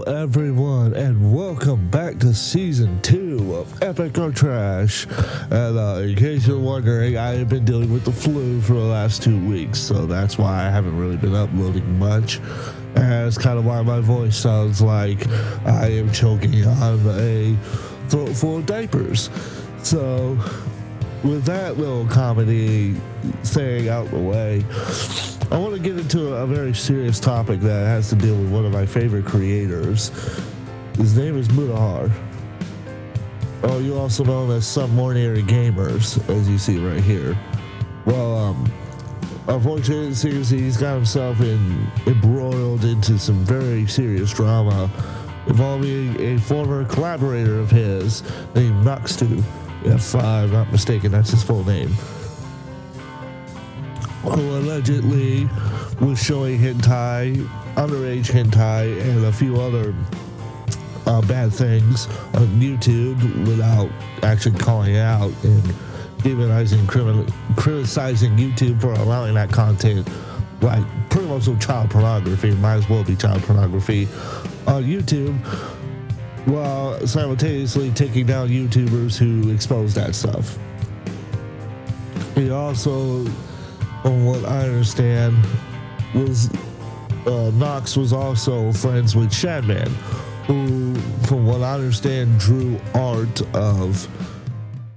everyone, and welcome back to Season 2 of Epic or Trash. And in case you're wondering, I have been dealing with the flu for the last 2 weeks, so that's why I haven't really been uploading much. And that's kind of why my voice sounds like I am choking on a throat full of diapers. So, with that little comedy saying out the way, I want to get into a very serious topic that has to deal with one of my favorite creators. His name is Mutahar. Oh, you also know as Some Ordinary Gamers, as you see right here. Well, unfortunately, it seems he's got himself embroiled into some very serious drama involving a former collaborator of his named S2E3. If I'm not mistaken, that's his full name. Who allegedly was showing hentai, underage hentai, and a few other bad things on YouTube without actually calling out and demonizing, criticizing YouTube for allowing that content, like pretty much child pornography. Might as well be child pornography on YouTube, while simultaneously taking down YouTubers who expose that stuff. He also, from what I understand, was Nox was also friends with Shadman, who, from what I understand, drew art of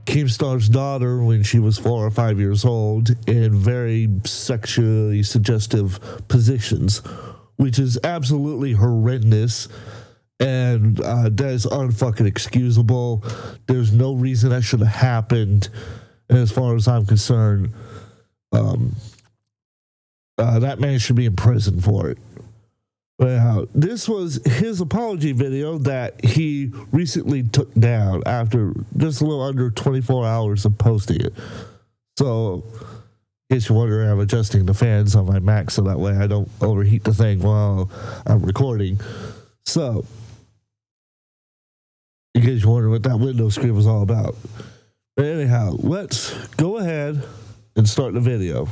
Keemstar's daughter when she was 4 or 5 years old in very sexually suggestive positions, which is absolutely horrendous. And that is unfucking excusable. There's no reason that should have happened. And as far as I'm concerned, that man should be in prison for it. But this was his apology video that he recently took down after just a little under 24 hours of posting it. So, in case you're wondering, I'm adjusting the fans on my Mac so that way I don't overheat the thing while I'm recording. So, in case you're wondering what that window screen was all about. But anyhow, let's go ahead and start the video.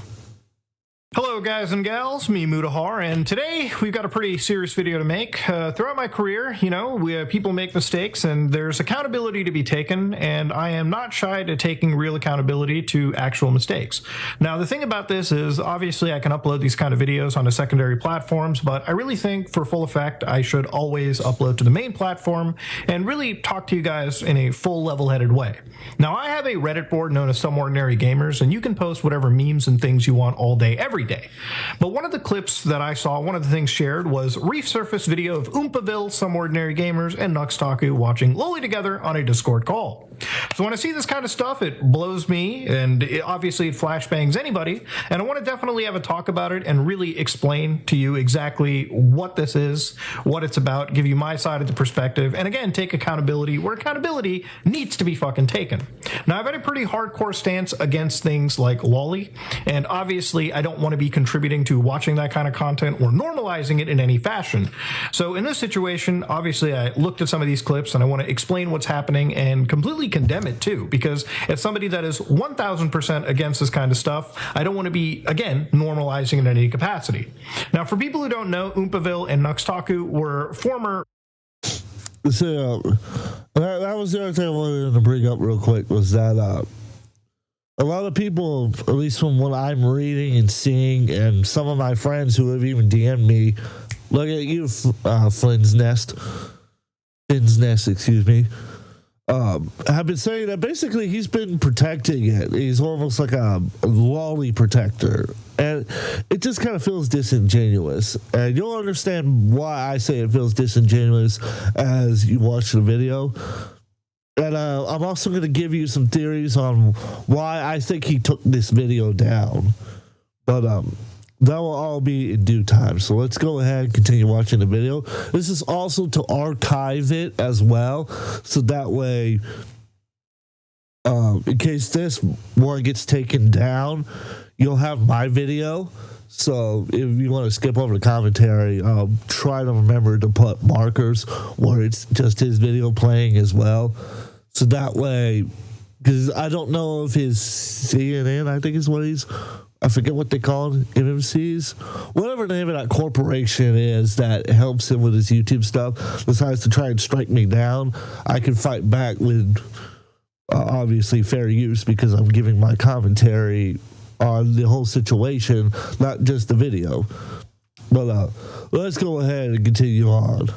Hello guys and gals, me Mutahar, and today we've got a pretty serious video to make. Throughout my career, people make mistakes and there's accountability to be taken, and I am not shy to taking real accountability to actual mistakes. Now the thing about this is, obviously I can upload these kind of videos onto secondary platforms, but I really think for full effect I should always upload to the main platform and really talk to you guys in a full level-headed way. Now I have a Reddit board known as Some Ordinary Gamers, and you can post whatever memes and things you want all day, every day. But one of the clips that I saw, one of the things shared, was resurfaced video of Oompaville, Some Ordinary Gamers, and Nuxtaku watching Loli together on a Discord call. So when I see this kind of stuff, it blows me, and obviously it flashbangs anybody, and I want to definitely have a talk about it and really explain to you exactly what this is, what it's about, give you my side of the perspective, and again, take accountability where accountability needs to be fucking taken. Now, I've had a pretty hardcore stance against things like Loli, and obviously I don't want to be contributing to watching that kind of content or normalizing it in any fashion. So in this situation, obviously I looked at some of these clips and I want to explain what's happening and completely condemn it too, because as somebody that is 1000% against this kind of stuff, I don't want to be, again, normalizing it in any capacity. Now, for people who don't know, Oompaville and Nuxtaku were former... So, that was the other thing I wanted to bring up real quick, was that a lot of people, at least from what I'm reading and seeing, and some of my friends who have even DM'd me, look at you, Finn's Nest, excuse me, have been saying that basically he's been protecting it. He's almost like a lolly protector. And it just kind of feels disingenuous. And you'll understand why I say it feels disingenuous as you watch the video. And I'm also going to give you some theories on why I think he took this video down. But that will all be in due time. So let's go ahead and continue watching the video. This is also to archive it as well, so that way, in case this one gets taken down, you'll have my video. So if you want to skip over the commentary, try to remember to put markers where it's just his video playing as well. So that way, because I don't know if his CNN, I think is what he's I forget what they call it, MMCs, whatever the name of that corporation is that helps him with his YouTube stuff, decides to try and strike me down, I can fight back with obviously fair use because I'm giving my commentary on the whole situation, not just the video. But let's go ahead and continue on.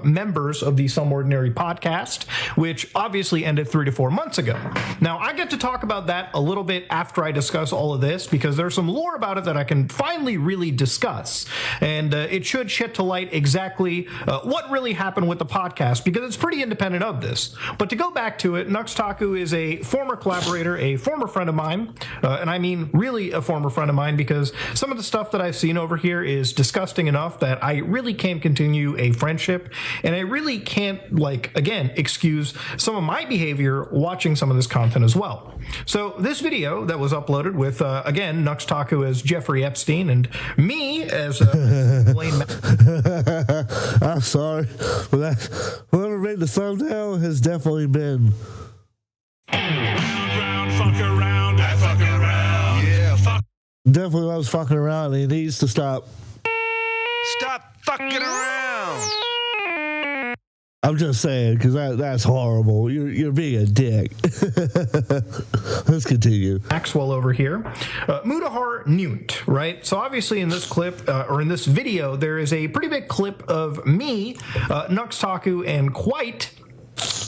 Members of the Some Ordinary podcast, which obviously ended 3 to 4 months ago. Now, I get to talk about that a little bit after I discuss all of this because there's some lore about it that I can finally really discuss. And it should shed to light exactly what really happened with the podcast because it's pretty independent of this. But to go back to it, Nux Taku is a former collaborator, a former friend of mine, and I mean really a former friend of mine because some of the stuff that I've seen over here is disgusting enough that I really can't continue a friendship. And I really can't, again, excuse some of my behavior watching some of this content as well. So this video that was uploaded with, again, Nux Taku as Jeffrey Epstein and me as Blaine. I'm sorry. Whoever made the thumbnail has definitely been. Definitely loves fucking around. He needs to stop. Stop fucking around. I'm just saying, because that's horrible. You're being a dick. Let's continue. Maxwell over here. Mudahar Nunt, right? So obviously in this clip, or in this video, there is a pretty big clip of me, Nux Taku, and Quite,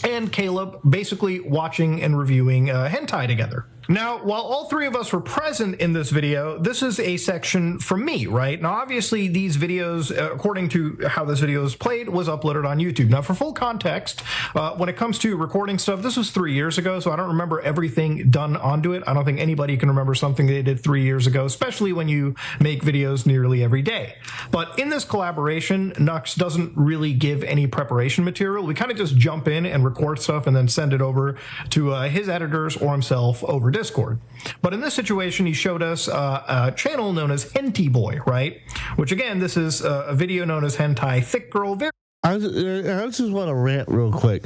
and Caleb basically watching and reviewing hentai together. Now, while all three of us were present in this video, this is a section from me, right? Now, obviously, these videos, according to how this video is played, was uploaded on YouTube. Now, for full context, when it comes to recording stuff, this was 3 years ago, so I don't remember everything done onto it. I don't think anybody can remember something they did 3 years ago, especially when you make videos nearly every day. But in this collaboration, Nux doesn't really give any preparation material. We kind of just jump in and record stuff and then send it over to his editors or himself over Discord. But in this situation, he showed us a channel known as Henty Boy, right? Which again, this is a video known as Hentai Thick Girl. I just want to rant real quick.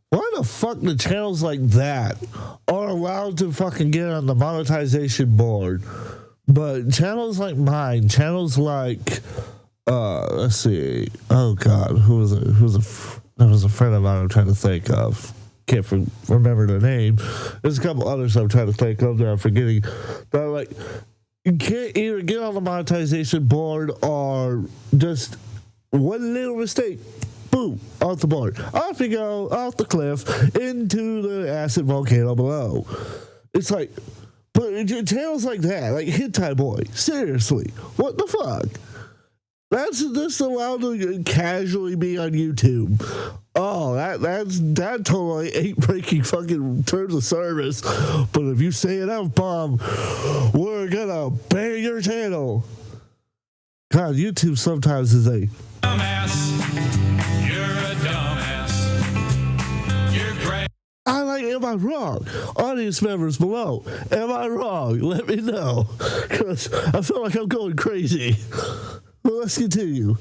Why the fuck the channels like that are allowed to fucking get on the monetization board, but channels like mine, channels like let's see, oh god, who was a friend of mine I'm trying to think of. Can't remember the name. There's a couple others I'm trying to think of that I'm forgetting. But like, you can't either get on the monetization board or just one little mistake, boom, off the board. Off you go, off the cliff, into the acid volcano below. It's like, but channels like that, like Hentai Boy, seriously, what the fuck? That's just allowed to casually be on YouTube. Oh, that totally ain't breaking fucking terms of service. But if you say it out, Bob, we're gonna ban your channel. God, YouTube sometimes is a Dumbass. You're a dumbass. You're great. Am I wrong? Audience members below, am I wrong? Let me know. Because I feel like I'm going crazy. Well, let's continue.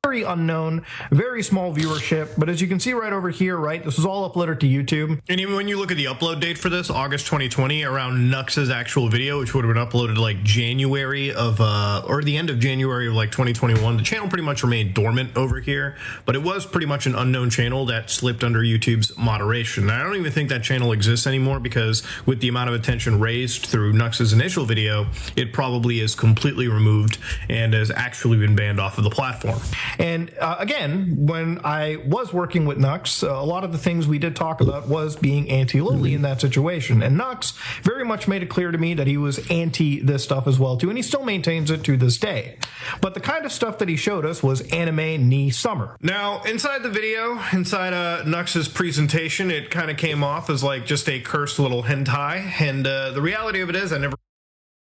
Very unknown, very small viewership, but as you can see right over here, right, this was all uploaded to YouTube. And even when you look at the upload date for this, August 2020, around Nux's actual video, which would have been uploaded like January of, or the end of January of like 2021, the channel pretty much remained dormant over here, but it was pretty much an unknown channel that slipped under YouTube's moderation. Now, I don't even think that channel exists anymore because with the amount of attention raised through Nux's initial video, it probably is completely removed and has actually been banned off of the platform. And again, when I was working with Nux, a lot of the things we did talk about was being anti-loli in that situation. And Nux very much made it clear to me that he was anti this stuff as well too, and he still maintains it to this day. But the kind of stuff that he showed us was anime knee summer. Now, inside the video, inside Nux's presentation, it kind of came off as like just a cursed little hentai. And the reality of it is, I'm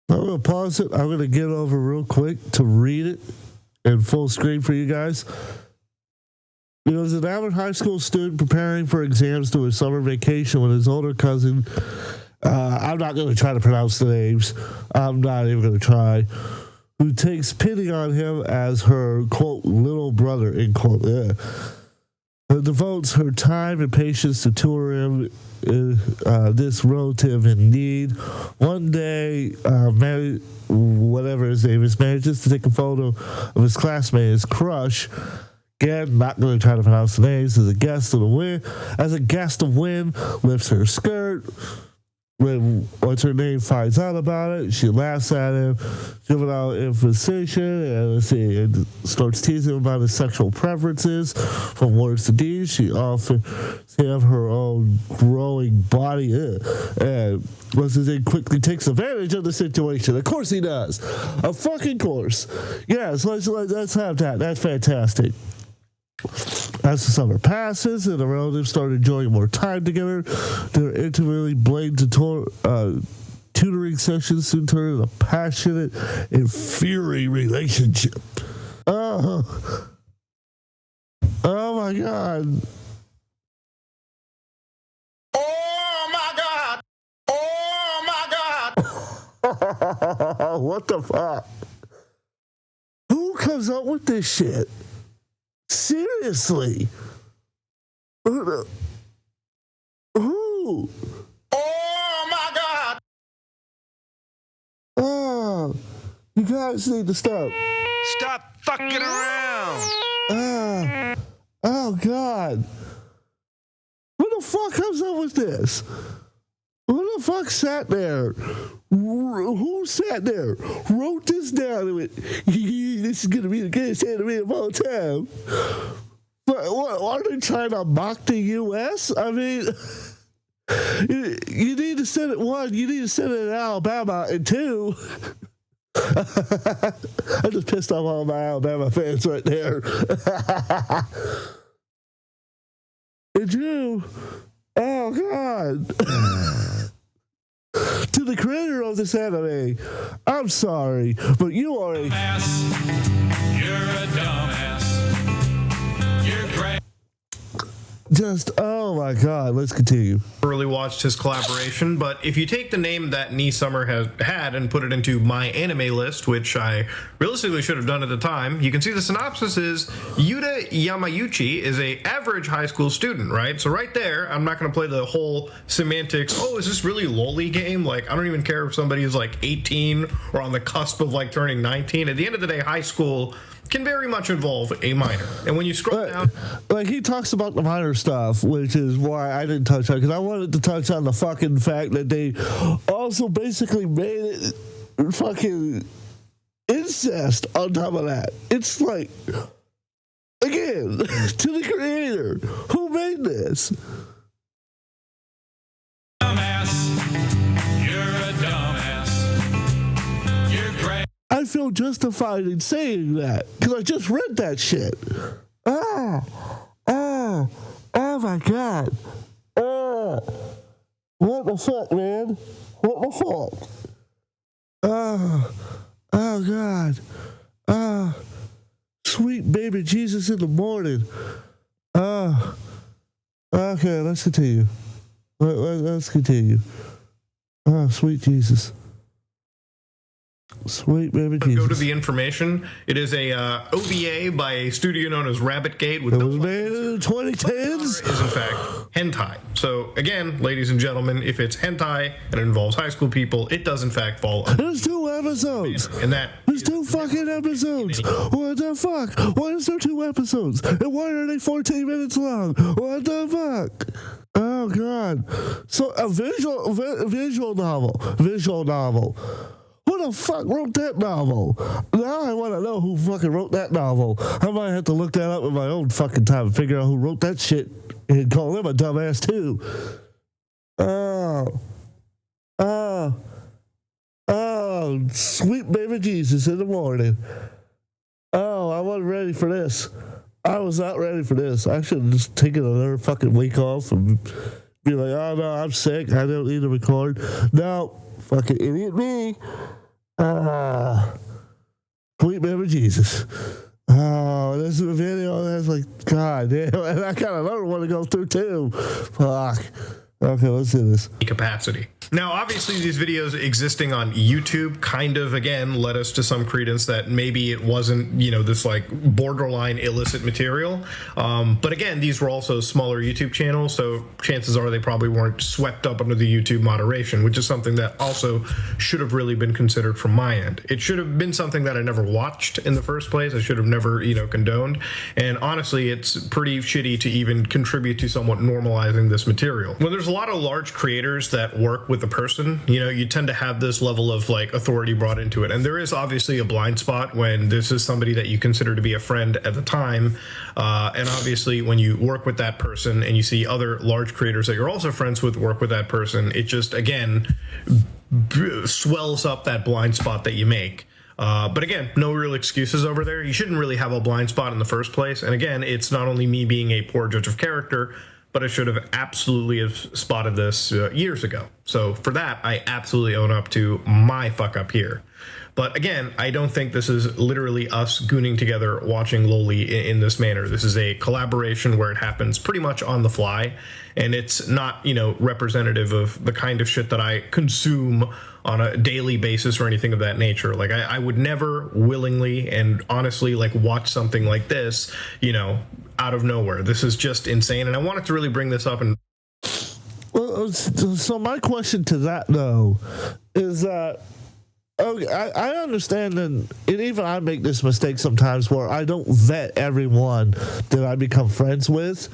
going to pause it. I'm going to get over real quick to read it in full screen for you guys. He was an average high school student preparing for exams to his summer vacation with his older cousin. I'm not going to try to pronounce the names. I'm not even going to try. Who takes pity on him as her, quote, little brother, end quote. Yeah. devotes her time and patience to tour him, this relative in need. One day, whatever his name is, manages to take a photo of his classmate, his crush. Again, not going to try to pronounce the names. As a guest of Wynn, lifts her skirt. When what's her name finds out about it, she laughs at him, juvenile imposition, and starts teasing him about his sexual preferences. From words to deeds, she offers him her own growing body, and quickly takes advantage of the situation. Of course he does. A fucking course. Yes, let's have that. That's fantastic. As the summer passes and the relatives start enjoying more time together, their intimately blamed tutoring sessions soon turn into a passionate and fiery relationship. Oh my God. Oh my God! Oh my God! What the fuck? Who comes up with this shit? Seriously? Who? Oh my God! Oh, you guys need to stop. Stop fucking around. Oh God. Who the fuck comes up with this? Who the fuck sat there? Who sat there? Wrote this down and went, this is going to be the greatest anime of all time. But what, are they trying to mock the U.S.? I mean, you need to send it, one, you need to send it in Alabama, and two, I just pissed off all my Alabama fans right there. And you, oh God. To the creator of this anime, I'm sorry, but you are a Dumbass. You're a dumbass. You're great. just, oh my God, let's continue. Really watched his collaboration, but if you take the name that Nee Summer has had and put it into my anime list, which I realistically should have done at the time, you can see the synopsis is Yuta Yamayuchi is a average high school student, right? So right there, I'm not going to play the whole semantics. Oh, is this really lolly game? Like, I don't even care if somebody is like 18 or on the cusp of like turning 19. At the end of the day, high school can very much involve a minor. And when you scroll down, like, he talks about the minor stuff, which is why I didn't touch on, because I wanted to touch on the fucking fact that they also basically made it fucking incest on top of that. It's like, again, to the creator, who made this? Dumbass. You're a dumbass. You're great. I feel justified in saying that because I just read that shit. Oh my God. What the fuck, man? What the fuck? Oh God. Sweet baby Jesus in the morning. Okay, let's continue. Let's continue. Sweet Jesus. Sweet baby Jesus. go to the information. It is a OVA by a studio known as Rabbit Gate. With It was made in the 2010s. Is in fact hentai. So again, ladies and gentlemen, if it's hentai and it involves high school people, it does in fact fall under. There's 2 episodes. And that There's 2 fucking episodes. What the fuck? Why is there 2 episodes? And why are they 14 minutes long? What the fuck? Oh God. So a visual novel. Who the fuck wrote that novel? Now I want to know who fucking wrote that novel. I might have to look that up in my own fucking time and figure out who wrote that shit and call him a dumbass too. Oh, sweet baby Jesus in the morning. Oh, I wasn't ready for this. I was not ready for this. I should have just taken another fucking week off and be like, oh no, I'm sick. I don't need to record. No, fucking idiot me. Sweet baby Jesus. Oh, this is a video that's like, God damn, and I got another one to go through too. Fuck. Okay, let's do this. capacity. Now, obviously, these videos existing on YouTube kind of, again, led us to some credence that maybe it wasn't, you know, this like borderline illicit material. But again, these were also smaller YouTube channels, so chances are they probably weren't swept up under the YouTube moderation, which is something that also should have really been considered from my end. It should have been something that I never watched in the first place. I should have never, you know, condoned. And honestly, it's pretty shitty to even contribute to somewhat normalizing this material. When there's a lot of large creators that work with the person, you know, you tend to have this level of like authority brought into it. And there is obviously a blind spot when this is somebody that you consider to be a friend at the time. And obviously when you work with that person and you see other large creators that you're also friends with work with that person, it just, again, swells up that blind spot that you make. But again, no real excuses over there. You shouldn't really have a blind spot in the first place. And again, it's not only me being a poor judge of character, but I should have absolutely have spotted this years ago. So for that, I absolutely own up to my fuck up here. But again, I don't think this is literally us gooning together watching Loli in this manner. This is a collaboration where it happens pretty much on the fly, and it's not, you know, representative of the kind of shit that I consume on a daily basis or anything of that nature. Like I would never willingly and honestly like watch something like this, you know, out of nowhere. This is just insane, and I wanted to really bring this up. And well, so my question to that though is that, okay, I understand, and even I make this mistake sometimes where I don't vet everyone that I become friends with,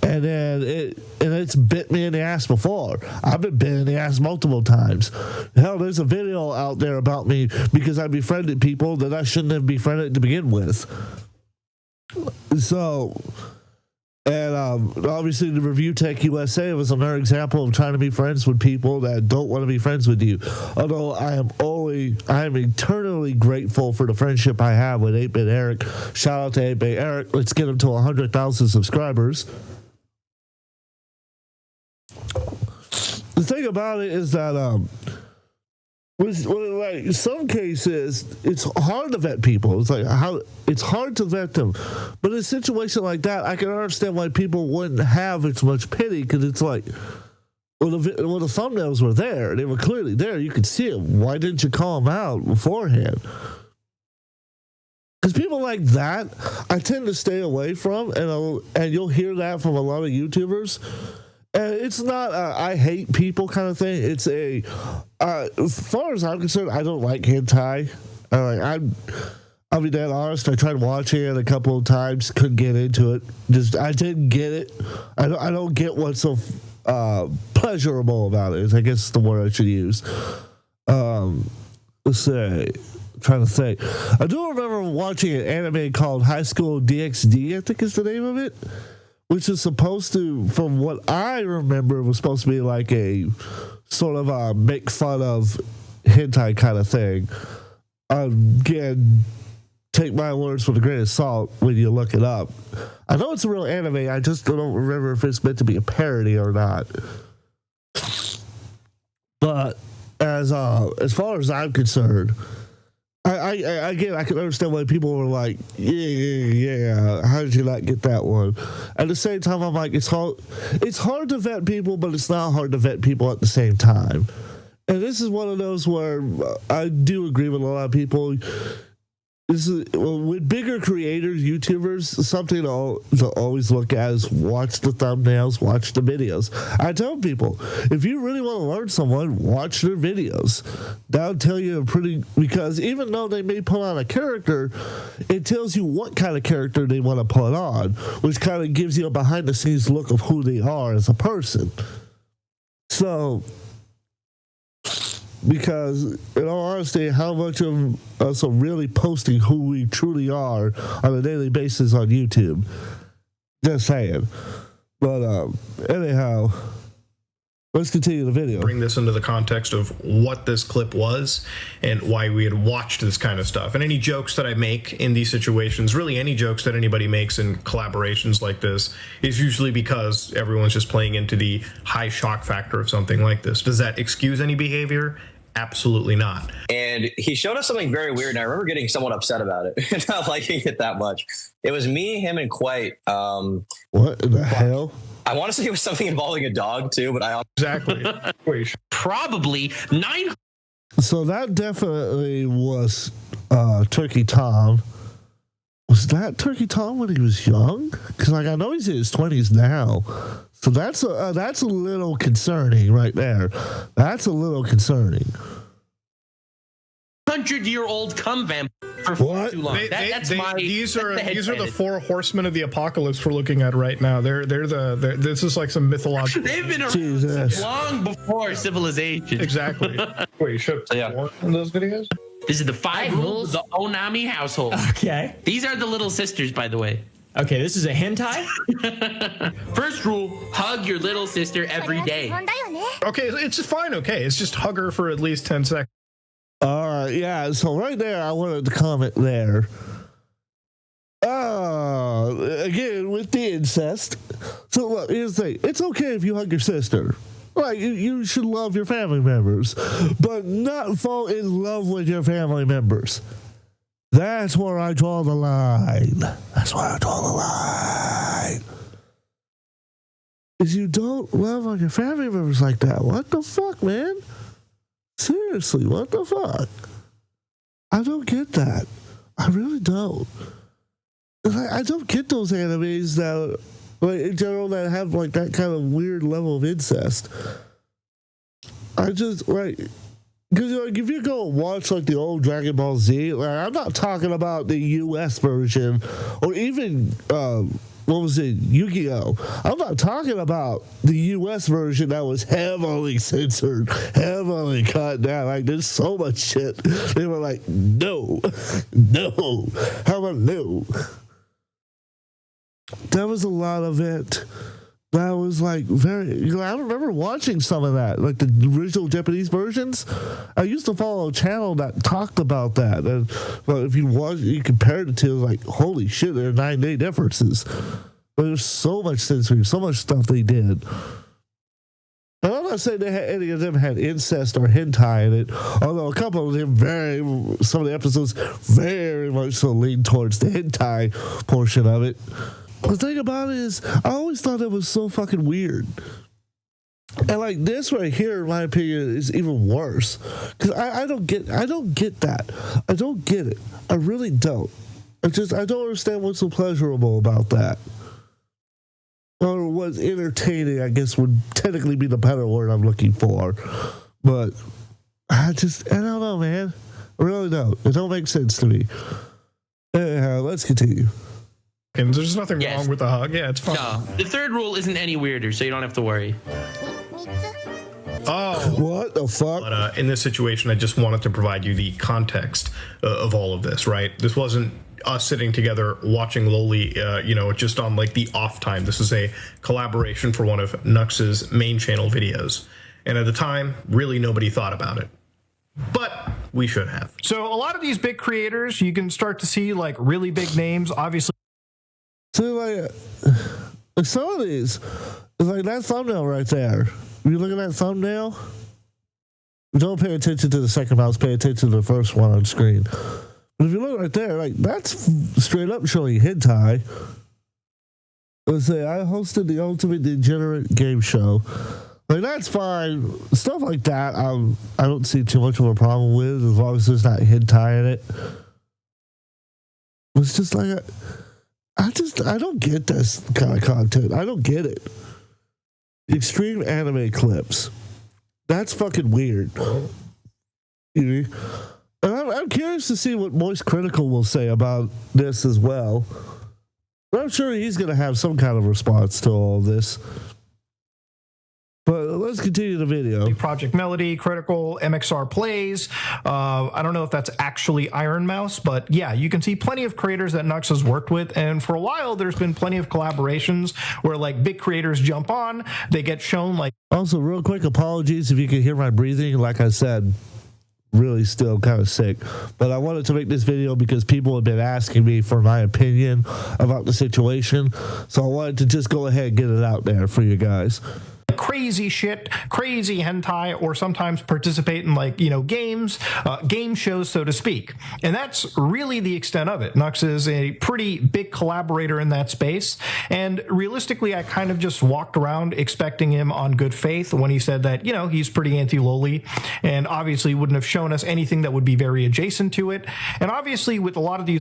and then it's bit me in the ass before. I've been bit in the ass multiple times. Hell, there's a video out there about me because I befriended people that I shouldn't have befriended to begin with. So, and obviously the Review Tech USA was another example of trying to be friends with people that don't want to be friends with you. Although I am eternally grateful for the friendship I have with 8-Bit Eric. Shout out to 8-Bit Eric. Let's get him to 100,000 subscribers. The thing about it is that like in some cases, it's hard to vet people. It's hard to vet them. But in a situation like that, I can understand why people wouldn't have as much pity, because it's like, well, the thumbnails were there. They were clearly there. You could see them. Why didn't you call them out beforehand? Because people like that, I tend to stay away from, and you'll hear that from a lot of YouTubers. And it's not I hate people kind of thing. It's as far as I'm concerned, I don't like hentai. I'll be dead honest. I tried watching it a couple of times, couldn't get into it. I didn't get it. I don't get what's so pleasurable about it. I guess it's the word I should use. Let's say, I'm trying to think. I do remember watching an anime called High School DxD, I think is the name of it, which is supposed to, from what I remember, was supposed to be like a sort of a make fun of hentai kind of thing. Again, take my words with a grain of salt when you look it up. I know it's a real anime, I just don't remember if it's meant to be a parody or not. But as far as I'm concerned, I can understand why people were like, yeah, how did you not get that one? At the same time, I'm like, it's hard to vet people, but it's not hard to vet people at the same time. And this is one of those where I do agree with a lot of people. With bigger creators, YouTubers, something to always look at is watch the thumbnails, watch the videos. I tell people, if you really want to learn someone, watch their videos. That'll tell you because even though they may put on a character, it tells you what kind of character they want to put on, which kind of gives you a behind the scenes look of who they are as a person. So, because in all honesty, how much of us are really posting who we truly are on a daily basis on YouTube? Just saying. But anyhow, let's continue the video. Bring this into the context of what this clip was and why we had watched this kind of stuff. And any jokes that I make in these situations, really any jokes that anybody makes in collaborations like this, is usually because everyone's just playing into the high shock factor of something like this. Does that excuse any behavior? Absolutely not. And he showed us something very weird, and I remember getting somewhat upset about it, not liking it that much. It was me, him, and Quite. What in the hell? I want to say it was something involving a dog too, but I Exactly. Wait, Probably 900. So that definitely was Turkey Tom. Was that Turkey Tom when he was young? Because like I know he's in his 20s now, so that's a little concerning right there. That's a little concerning. 100-year-old cum vamp for What? too long. these are the headcanon. 4 horsemen of the apocalypse we're looking at right now. This is like some mythological. They've been around Jesus. long before civilization. Exactly. Wait, you showed more in those videos? This is the 5 rules of the Onami household. Okay. These are the little sisters, by the way. Okay, this is a hentai? First rule, hug your little sister every day. Okay, it's fine. Okay, it's just hug her for at least 10 seconds. All right, yeah. So right there, I wanted to comment there. Again with the incest. So look, here's the thing: it's okay if you hug your sister. Right, you should love your family members, but not fall in love with your family members. That's where I draw the line. That's where I draw the line. Is you don't love on your family members like that. What the fuck, man? Seriously, what the fuck? I don't get that. I really don't. I don't get those animes that, like, in general, that have like that kind of weird level of incest. I just like, because like if you go watch like the old Dragon Ball Z, like, I'm not talking about the U.S. version or even what was it, Yu-Gi-Oh! I'm not talking about the U.S. version that was heavily censored, heavily cut down. Like, there's so much shit. They were like, no, no, how about no? There was a lot of it. That was like very, I remember watching some of that, like the original Japanese versions. I used to follow a channel that talked about that. And well, if you watch, you compared it to, like, holy shit, there are 9-day differences. There's so much censoring, so much stuff they did. And I'm not saying any of them had incest or hentai in it, although a couple of them some of the episodes very much so lean towards the hentai portion of it. The thing about it is, I always thought it was so fucking weird. And like this right here, in my opinion, is even worse. Because I don't get that. I don't get it. I really don't. I don't understand what's so pleasurable about that. Or what's entertaining, I guess, would technically be the better word I'm looking for. But I don't know, man. I really don't. It don't make sense to me. Anyhow, let's continue. And there's nothing wrong with the hug. Yeah, it's fine. No, the 3rd rule isn't any weirder, so you don't have to worry. Oh, what the fuck? But in this situation, I just wanted to provide you the context of all of this, right? This wasn't us sitting together watching Loli, just on like the off time. This is a collaboration for one of Nux's main channel videos. And at the time, really nobody thought about it. But we should have. So a lot of these big creators, you can start to see like really big names, obviously. So like some of these, it's like that thumbnail right there. If you look at that thumbnail, don't pay attention to the second mouse, pay attention to the first one on screen. But if you look right there, like that's straight up showing hentai. Let's say I hosted the Ultimate Degenerate Game Show. Like that's fine. Stuff like that, I don't see too much of a problem with as long as there's not hentai in it. It's just like I don't get this kind of content. I don't get it. Extreme anime clips. That's fucking weird. You know? And I'm curious to see what Moist Critical will say about this as well. But I'm sure he's going to have some kind of response to all this. But let's continue the video. Project Melody, Critical, MXR Plays. I don't know if that's actually Iron Mouse, but yeah, you can see plenty of creators that Nux has worked with. And for a while, there's been plenty of collaborations where like big creators jump on, they get shown like. Also, real quick, apologies if you can hear my breathing. Like I said, really still kind of sick. But I wanted to make this video because people have been asking me for my opinion about the situation. So I wanted to just go ahead and get it out there for you guys. crazy shit, crazy hentai, or sometimes participate in like, games, game shows, so to speak. And that's really the extent of it. Nux is a pretty big collaborator in that space. And realistically, I kind of just walked around expecting him on good faith when he said that, he's pretty anti-loli and obviously wouldn't have shown us anything that would be very adjacent to it. And obviously with a lot of these.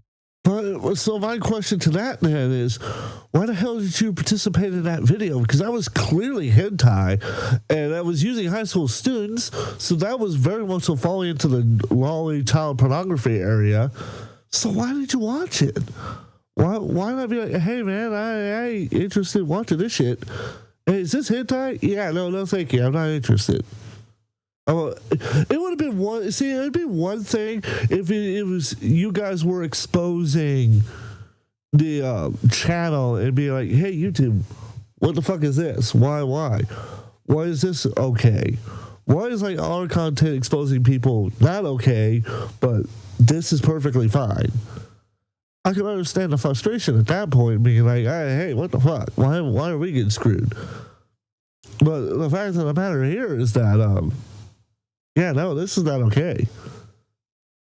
So my question to that then is, why the hell did you participate in that video? Because that was clearly hentai, and I was using high school students, so that was very much so falling into the lolly child pornography area. So why did you watch it? Why not be like, hey man, I ain't interested in watching this shit. Hey, is this hentai? Yeah, no, thank you. I'm not interested. Oh, it would have been one. See, it'd be one thing if it was you guys were exposing the channel and be like, "Hey, YouTube, what the fuck is this? Why is this okay? Why is like our content exposing people not okay, but this is perfectly fine?" I can understand the frustration at that point, being like, "Hey, what the fuck? Why are we getting screwed?" But the fact of the matter here is that yeah, no, this is not okay.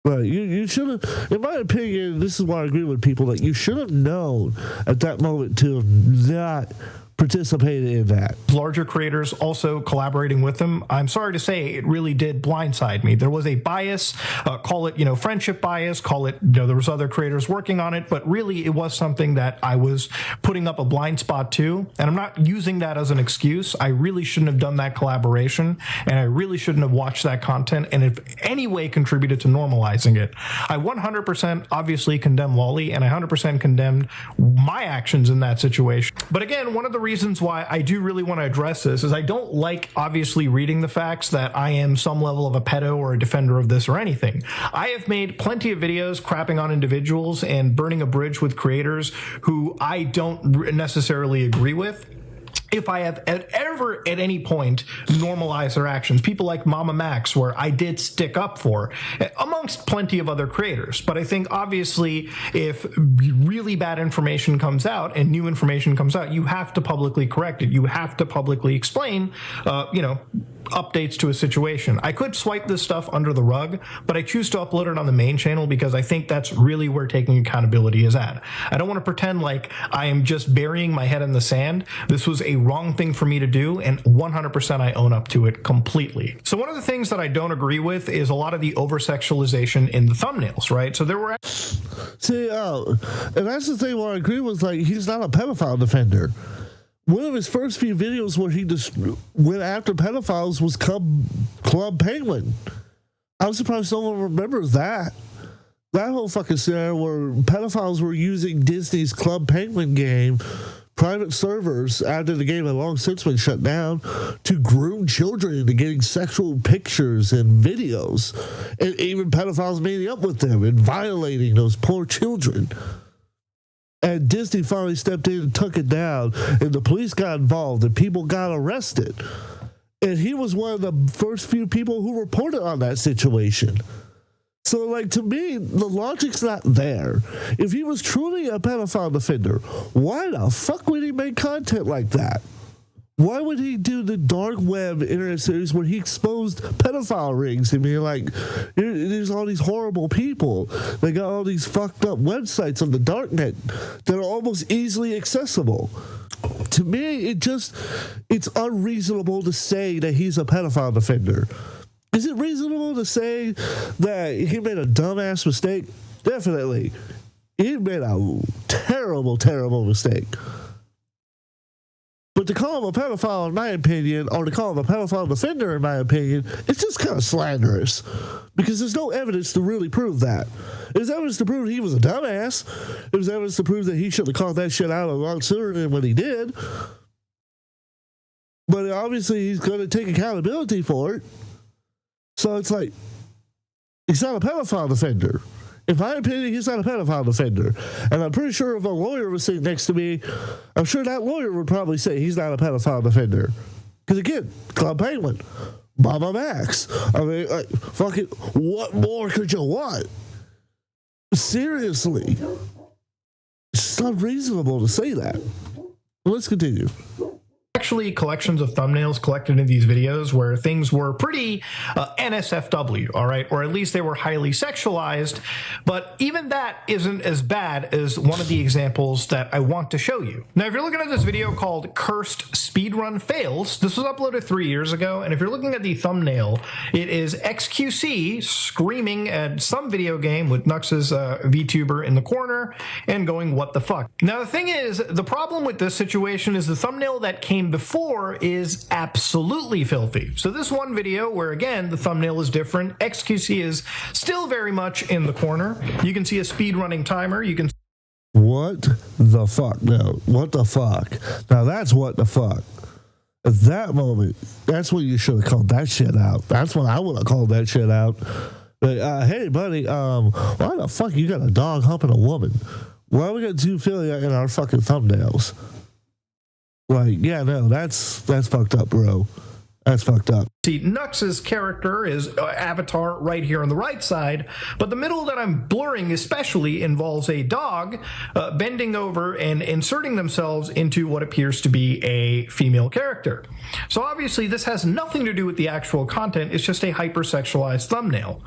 But you should have, in my opinion, this is why I agree with people, that you should have known at that moment to have not participated in that. Larger creators also collaborating with them, I'm sorry to say, it really did blindside me. There was a bias, call it, friendship bias, call it, there was other creators working on it, but really it was something that I was putting up a blind spot to, and I'm not using that as an excuse. I really shouldn't have done that collaboration, and I really shouldn't have watched that content, and if any way contributed to normalizing it. I 100% obviously condemn lolly, and I 100% condemned my actions in that situation. But again, one of the reasons why I do really want to address this is I don't like obviously reading the facts that I am some level of a pedo or a defender of this or anything. I have made plenty of videos crapping on individuals and burning a bridge with creators who I don't necessarily agree with. If I have ever at any point normalized their actions, people like Mama Max, where I did stick up for, amongst plenty of other creators. But I think obviously if really bad information comes out and new information comes out, you have to publicly correct it. You have to publicly explain, updates to a situation. I could swipe this stuff under the rug, but I choose to upload it on the main channel because I think that's really where taking accountability is at. I don't want to pretend like I am just burying my head in the sand. This was a wrong thing for me to do, and 100% I own up to it completely. So one of the things that I don't agree with is a lot of the over-sexualization in the thumbnails, right? So there were... See, and that's the thing where I agree with, like, he's not a pedophile defender. One of his first few videos where he just went after pedophiles was Club Penguin. I'm surprised no one remembers that. That whole fucking scenario where pedophiles were using Disney's Club Penguin game, private servers, after the game had long since been shut down, to groom children into getting sexual pictures and videos. And even pedophiles meeting up with them and violating those poor children. And Disney finally stepped in and took it down, and the police got involved, and people got arrested. And he was one of the first few people who reported on that situation. So, like, to me, the logic's not there. If he was truly a pedophile defender, why the fuck would he make content like that? Why would he do the dark web internet series where he exposed pedophile rings and be like, there's all these horrible people. They got all these fucked up websites on the darknet that are almost easily accessible. To me, it's unreasonable to say that he's a pedophile defender. Is it reasonable to say that he made a dumbass mistake? Definitely. He made a terrible, terrible mistake. But to call him a pedophile, in my opinion, or to call him a pedophile defender, in my opinion, it's just kind of slanderous. Because there's no evidence to really prove that. There's evidence to prove he was a dumbass. There's evidence to prove that he should have called that shit out a lot sooner than what he did. But obviously, he's going to take accountability for it. So it's like, he's not a pedophile defender. In my opinion, he's not a pedophile defender. And I'm pretty sure if a lawyer was sitting next to me, I'm sure that lawyer would probably say he's not a pedophile defender. Because again, Club Penguin, Mama Max. I mean, like, fucking, what more could you want? Seriously. It's unreasonable to say that. Let's continue. actually collections of thumbnails collected in these videos where things were pretty NSFW, all right, or at least they were highly sexualized. But even that isn't as bad as one of the examples that I want to show you. Now, if you're looking at this video called Cursed Speedrun Fails, this was uploaded 3 years ago, and if you're looking at the thumbnail, it is XQC screaming at some video game with Nux's VTuber in the corner and going, "What the fuck?" Now, the thing is, the problem with this situation is the thumbnail that came before is absolutely filthy. So this one video where, again, the thumbnail is different, XQC is still very much in the corner. You can see a speedrunning timer. You can What the fuck? No, what the fuck? Now that's what the fuck. At that moment, that's when you should have called that shit out. That's when I would have called that shit out. Like, hey, buddy, why the fuck you got a dog humping a woman? Why are we got zoophilia in our fucking thumbnails? Like, yeah, no, that's fucked up, bro. That's fucked up. see Nux's character, his avatar right here on the right side, but the middle that I'm blurring especially involves a dog bending over and inserting themselves into what appears to be a female character. So obviously this has nothing to do with the actual content, it's just a hypersexualized thumbnail.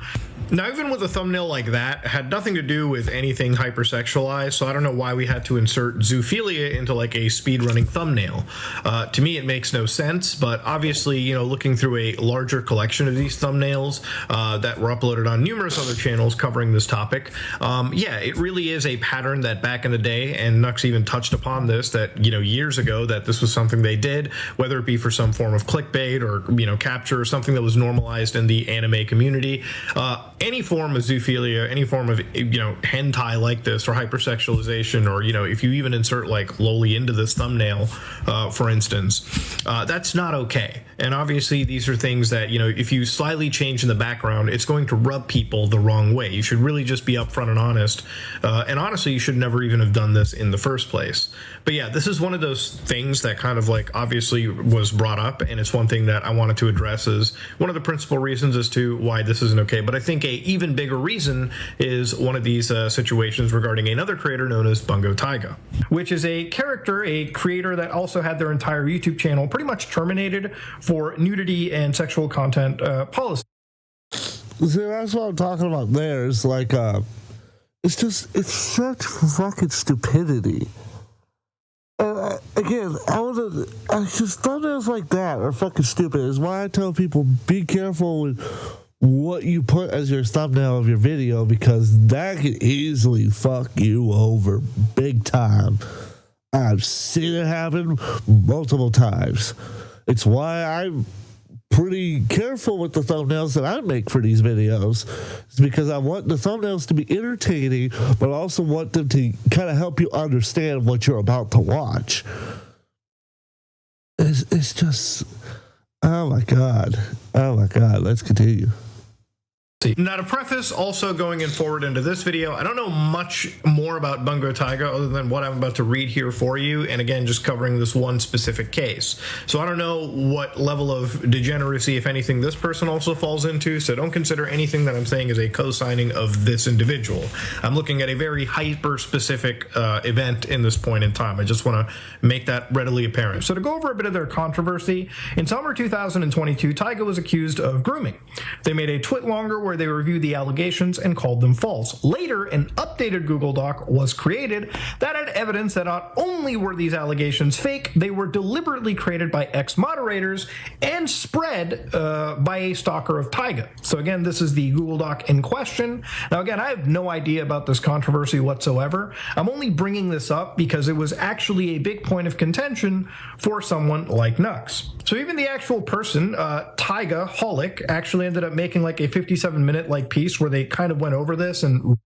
Now, even with a thumbnail like that, it had nothing to do with anything hypersexualized, so I don't know why we had to insert zoophilia into like a speedrunning thumbnail. To me, it makes no sense, but obviously, you know, looking through a larger collection of these thumbnails that were uploaded on numerous other channels covering this topic, yeah, it really is a pattern that back in the day, and Nux even touched upon this, that, you know, years ago, that this was something they did, whether it be for some form of clickbait or, you know, capture or something that was normalized in the anime community. Any form of zoophilia, any form of, you know, hentai like this, or hypersexualization, or, you know, if you even insert like loli into this thumbnail, for instance, that's not okay. And obviously these are things that, you know, if you slightly change in the background, it's going to rub people the wrong way. You should really just be upfront and honest. And honestly, you should never even have done this in the first place. But yeah, this is one of those things that kind of like obviously was brought up, and it's one thing that I wanted to address as one of the principal reasons as to why this isn't okay. But I think a even bigger reason is one of these situations regarding another creator known as Bungo Taiga, which is a character, a creator that also had their entire YouTube channel pretty much terminated for nudity and sexual content policy. See, that's what I'm talking about there. It's like, it's such fucking stupidity. Again, I just thumbnails like that are fucking stupid. Is why I tell people, be careful with what you put as your thumbnail of your video, because that can easily fuck you over big time. I've seen it happen multiple times. It's why I'm pretty careful with the thumbnails that I make for these videos. It's because I want the thumbnails to be entertaining, but I also want them to kind of help you understand what you're about to watch. It's just, oh my god, let's continue. Now, to preface, also going in forward into this video, I don't know much more about Bungo Taiga other than what I'm about to read here for you, and again, just covering this one specific case. So I don't know what level of degeneracy, if anything, this person also falls into, so don't consider anything that I'm saying as a co-signing of this individual. I'm looking at a very hyper-specific event in this point in time. I just want to make that readily apparent. So to go over a bit of their controversy, in summer 2022, Taiga was accused of grooming. They made a twit longer where they reviewed the allegations and called them false. Later, an updated Google Doc was created that had evidence that not only were these allegations fake, they were deliberately created by ex-moderators and spread by a stalker of Taiga. So again, this is the Google Doc in question. Now again, I have no idea about this controversy whatsoever. I'm only bringing this up because it was actually a big point of contention for someone like Nux. So even the actual person, Taiga Holic, actually ended up making like a 57-minute like piece where they kind of went over this. And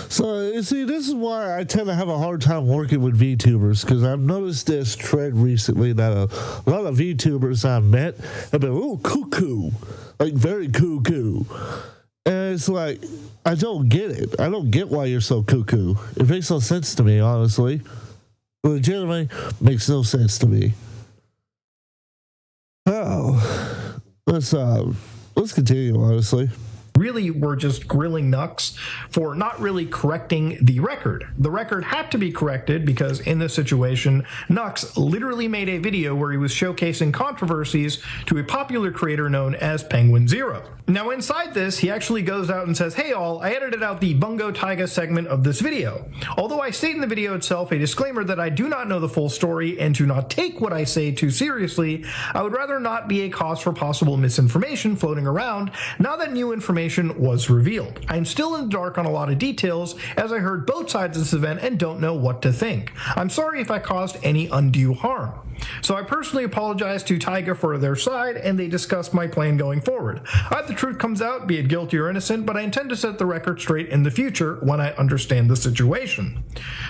so you see, this is why I tend to have a hard time working with VTubers, because I've noticed this trend recently that a lot of VTubers I've met have been cuckoo, like very cuckoo, and it's like, I don't get it. I don't get why you're so cuckoo. It makes no sense to me, honestly. Legitimately makes no sense to me. Oh, let's continue, honestly. really were just grilling Nux for not really correcting the record. The record had to be corrected because in this situation, Nux literally made a video where he was showcasing controversies to a popular creator known as Penguin Zero. Now inside this, he actually goes out and says, "Hey all, I edited out the Bungo Taiga segment of this video. Although I state in the video itself a disclaimer that I do not know the full story and to not take what I say too seriously, I would rather not be a cause for possible misinformation floating around now that new information was revealed. I'm still in the dark on a lot of details as I heard both sides of this event and don't know what to think. I'm sorry if I caused any undue harm." So I personally apologize to Taiga for their side, and they discussed my plan going forward. I hope the truth comes out, be it guilty or innocent, but I intend to set the record straight in the future when I understand the situation.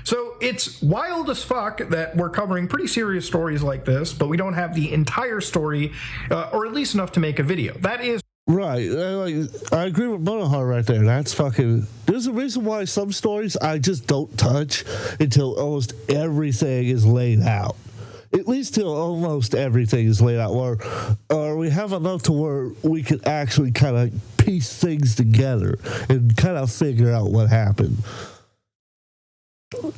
So it's wild as fuck that we're covering pretty serious stories like this, but we don't have the entire story, or at least enough to make a video. That is Right. I agree with Monohar right there. That's fucking... There's a reason why some stories I just don't touch until almost everything is laid out. At least till almost everything is laid out, or we have enough to where we can actually kind of piece things together and kind of figure out what happened.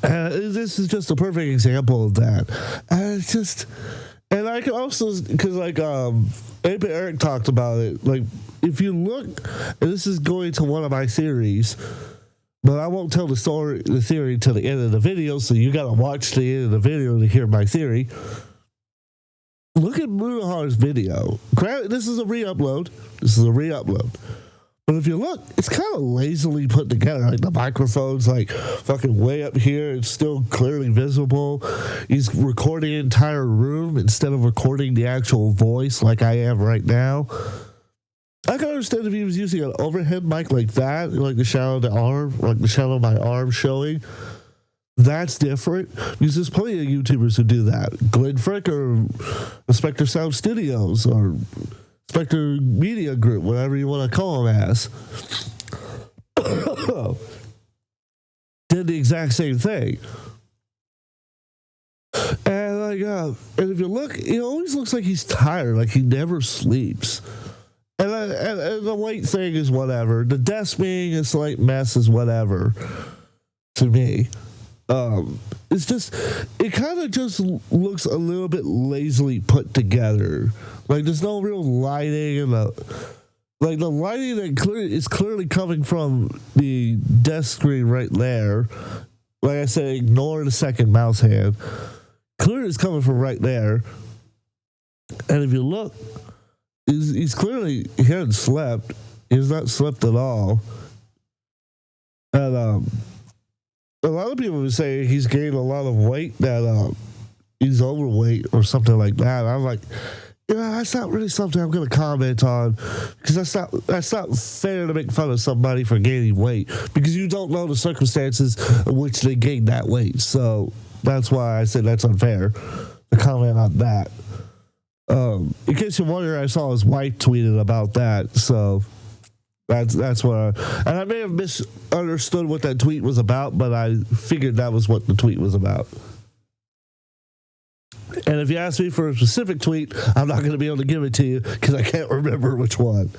This is just a perfect example of that. It's just... And I can also, because like Abe and Eric talked about it, like if you look, and this is going to one of my theories, but I won't tell the theory till the end of the video, so you gotta watch the end of the video to hear my theory. Look at Munahar's video. This is a re-upload. But if you look, it's kind of lazily put together. Like the microphone's like fucking way up here. It's still clearly visible. He's recording the entire room instead of recording the actual voice like I am right now. I can understand if he was using an overhead mic like that, like the shadow of the arm, like the shadow of my arm showing. That's different because there's plenty of YouTubers who do that. Glenn Frick or Spectre Sound Studios or Spectre Media Group, whatever you want to call them as, did the exact same thing. And and if you look, he always looks like he's tired, like he never sleeps. And the weight thing is whatever. The desk being a slight mess is whatever to me. It's just, it kind of just looks a little bit lazily put together. Like there's no real lighting, and the lighting that is clearly coming from the desk screen right there. Like I said, ignore the second mouse hand. Clearly it's coming from right there. And if you look, he's clearly, he hasn't slept. He's not slept at all. And a lot of people would say he's gained a lot of weight, that he's overweight or something like that. I'm like, that's not really something I'm going to comment on, because that's not fair to make fun of somebody for gaining weight, because you don't know the circumstances in which they gained that weight. So that's why I said that's unfair to comment on that. In case you're wondering, I saw his wife tweeted about that, so that's what and I may have misunderstood what that tweet was about, but I figured that was what the tweet was about. And if you ask me for a specific tweet, I'm not going to be able to give it to you because I can't remember which one.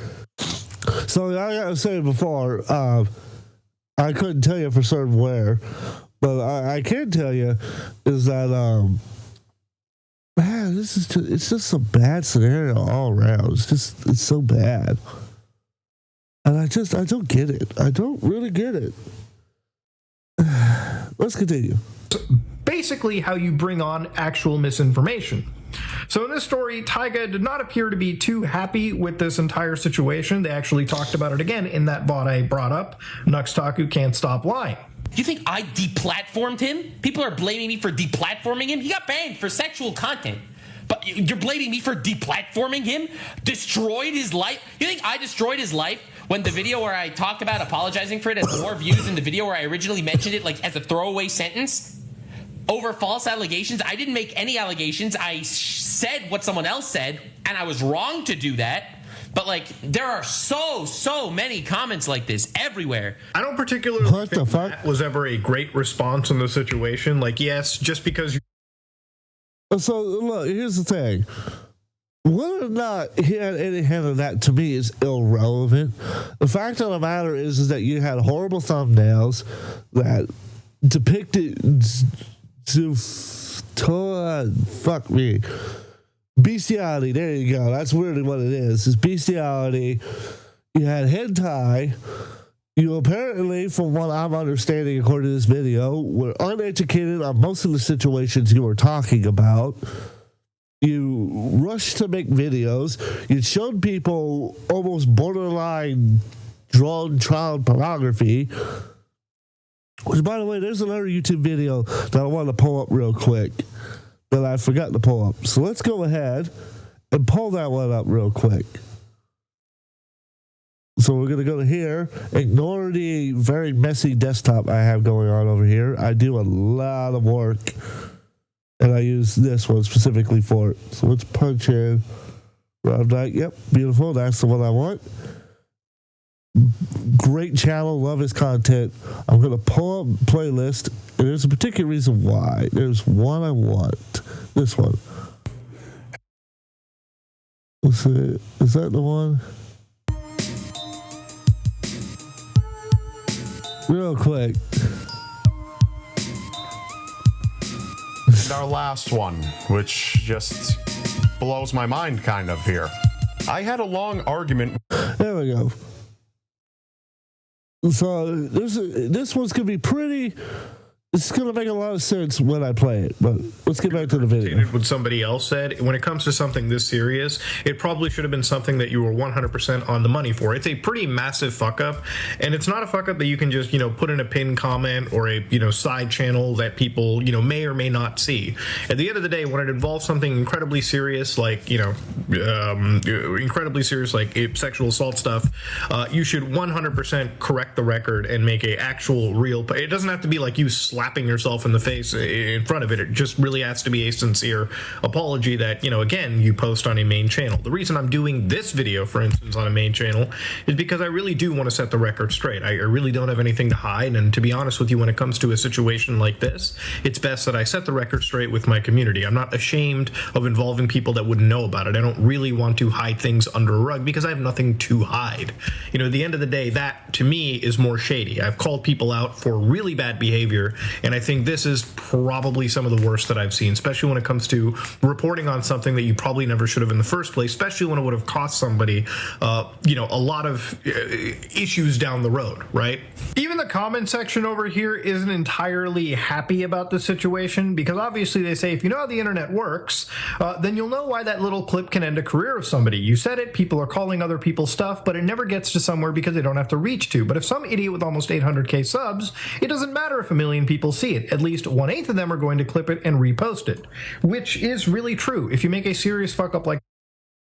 So I was saying before, I couldn't tell you for certain where, but I can tell you is that, man, it's just a bad scenario all around. It's so bad. And I don't get it. I don't really get it. Let's continue. basically how you bring on actual misinformation. So in this story, Taiga did not appear to be too happy with this entire situation. They actually talked about it again in that VOD I brought up, Nuxtaku Can't Stop Lying. You think I deplatformed him? People are blaming me for deplatforming him? He got banned for sexual content. But you're blaming me for deplatforming him? Destroyed his life? You think I destroyed his life when the video where I talked about apologizing for it has more views than the video where I originally mentioned it like as a throwaway sentence? Over false allegations? I didn't make any allegations. I said what someone else said, and I was wrong to do that. But, like, there are so many comments like this everywhere. I don't particularly think that was ever a great response in the situation. Like, yes, just because you... So, look, here's the thing. whether or not he had any hand in that, to me, is irrelevant. The fact of the matter is that you had horrible thumbnails that depicted fuck me. Bestiality, there you go. That's really what it is. It's bestiality. You had hentai. You apparently, from what I'm understanding according to this video, were uneducated on most of the situations you were talking about. You rushed to make videos. You showed people almost borderline drawn child pornography. Which, by the way, there's another YouTube video that I want to pull up real quick that I forgot to pull up. So let's go ahead and pull that one up real quick. So we're going to go to here, ignore the very messy desktop I have going on over here. I do a lot of work, and I use this one specifically for it. So let's punch in Rob Knight. Yep, beautiful. That's the one I want. Great channel, love his content. I'm going to pull up playlist, and there's a particular reason why. There's one I want. This one. Let's see. Is that the one? Real quick. Our last one, which just blows my mind kind of here. I had a long argument. There we go. So this one's gonna be pretty. It's gonna make a lot of sense when I play it, but let's get back to the video. What somebody else said, when it comes to something this serious, it probably should have been something that you were 100% on the money for. It's a pretty massive fuck up, and it's not a fuck up that you can just, put in a pinned comment or a, side channel that people, may or may not see. At the end of the day, when it involves something incredibly serious, like, sexual assault stuff, you should 100% correct the record and make a actual real, it doesn't have to be like you slapping yourself in the face in front of it. It just really has to be a sincere apology that, again, you post on a main channel. The reason I'm doing this video, for instance, on a main channel is because I really do want to set the record straight. I really don't have anything to hide, and to be honest with you, when it comes to a situation like this, it's best that I set the record straight with my community. I'm not ashamed of involving people that wouldn't know about it. I don't really want to hide things under a rug because I have nothing to hide. At the end of the day, that, to me, is more shady. I've called people out for really bad behavior, and I think this is probably some of the worst that I've seen, especially when it comes to reporting on something that you probably never should have in the first place, especially when it would have cost somebody, a lot of issues down the road, right? Even the comment section over here isn't entirely happy about the situation, because obviously they say, if you know how the internet works, then you'll know why that little clip can end a career of somebody. You said it, people are calling other people's stuff, but it never gets to somewhere because they don't have to reach to. But if some idiot with almost 800k subs, it doesn't matter if a million people see it. At least 1/8 of them are going to clip it and repost it, which is really true. If you make a serious fuck up like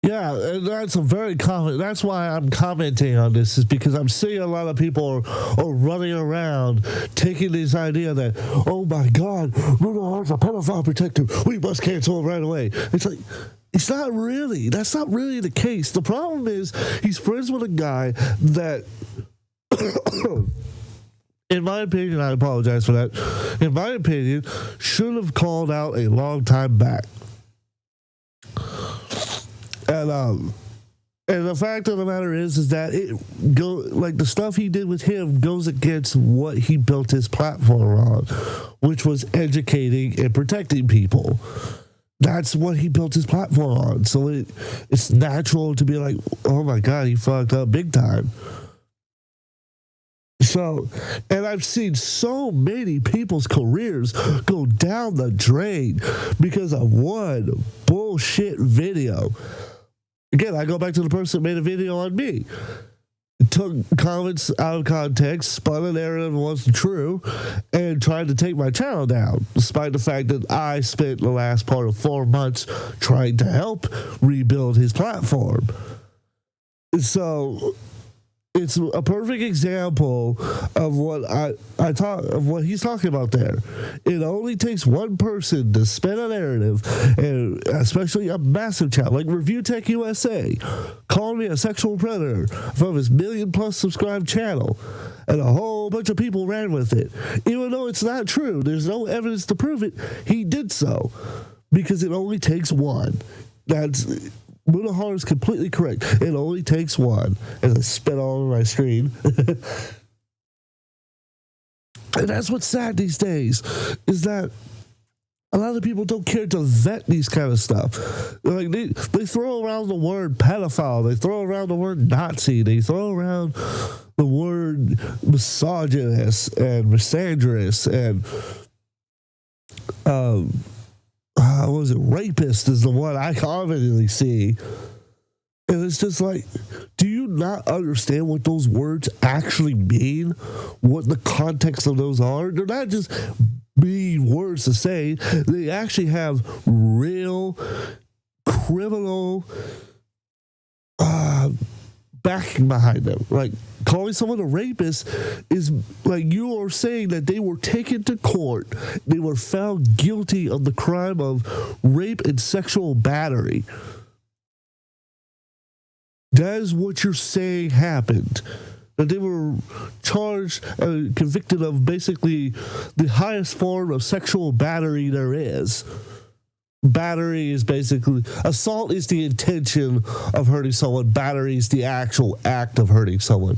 Yeah, and that's a very common. That's why I'm commenting on this, is because I'm seeing a lot of people are running around taking this idea that, oh my God, Bruno Hart's a pedophile protector, we must cancel him right away. It's like, it's not really. That's not really the case. The problem is he's friends with a guy that, in my opinion, I apologize for that, in my opinion, should have called out a long time back. And the fact of the matter is that the stuff he did with him goes against what he built his platform on, which was educating and protecting people. That's what he built his platform on. So it's natural to be like, oh my God, he fucked up big time. So, and I've seen so many people's careers go down the drain because of one bullshit video. Again, I go back to the person that made a video on me. Took comments out of context, spun a narrative that wasn't true, and tried to take my channel down, despite the fact that I spent the last part of 4 months trying to help rebuild his platform. So it's a perfect example of what of what he's talking about there. It only takes one person to spin a narrative, and especially a massive channel like Review Tech USA, calling me a sexual predator from his 1 million+ subscribed channel, and a whole bunch of people ran with it. Even though it's not true, there's no evidence to prove it, he did so, because it only takes one. Munahar is completely correct. It only takes one. As I spit all over my screen. And that's what's sad these days, is that a lot of people don't care to vet these kind of stuff. Like they throw around the word pedophile, they throw around the word Nazi, they throw around the word misogynist and misandrist and what was it? Rapist is the one I commonly see. And it's just like, do you not understand what those words actually mean? What the context of those are? They're not just mean words to say. They actually have real criminal backing behind them. Like, calling someone a rapist is like you are saying that they were taken to court, they were found guilty of the crime of rape and sexual battery. That is what you're saying happened. That they were charged and convicted of basically the highest form of sexual battery there is. Battery is basically, assault is the intention of hurting someone. Battery is the actual act of hurting someone.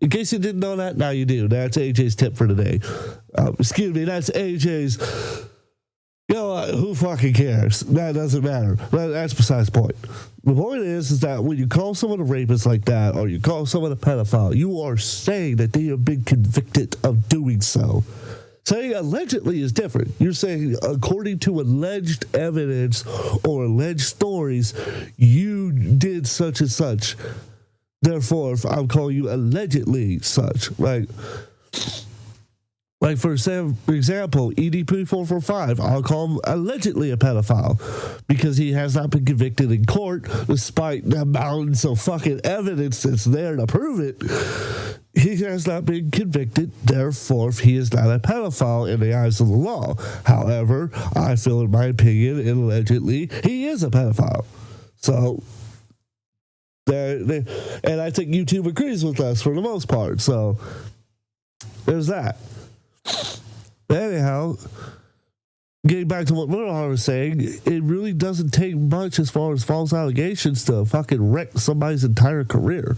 In case you didn't know that, now you do. That's AJ's tip for today. Excuse me, that's AJ's. You know what? Who fucking cares? That doesn't matter. That's besides the point. The point is that when you call someone a rapist like that, or you call someone a pedophile, you are saying that they have been convicted of doing so. Saying allegedly is different. You're saying according to alleged evidence or alleged stories, you did such and such. Therefore, if I'm calling you allegedly such, like for example, EDP445, I'll call him allegedly a pedophile because he has not been convicted in court despite the mountains of fucking evidence that's there to prove it. He has not been convicted, therefore he is not a pedophile in the eyes of the law. However, I feel, in my opinion, and allegedly, he is a pedophile. So, and I think YouTube agrees with us for the most part. So, there's that. Anyhow, getting back to what Munahar was saying, it really doesn't take much as far as false allegations to fucking wreck somebody's entire career.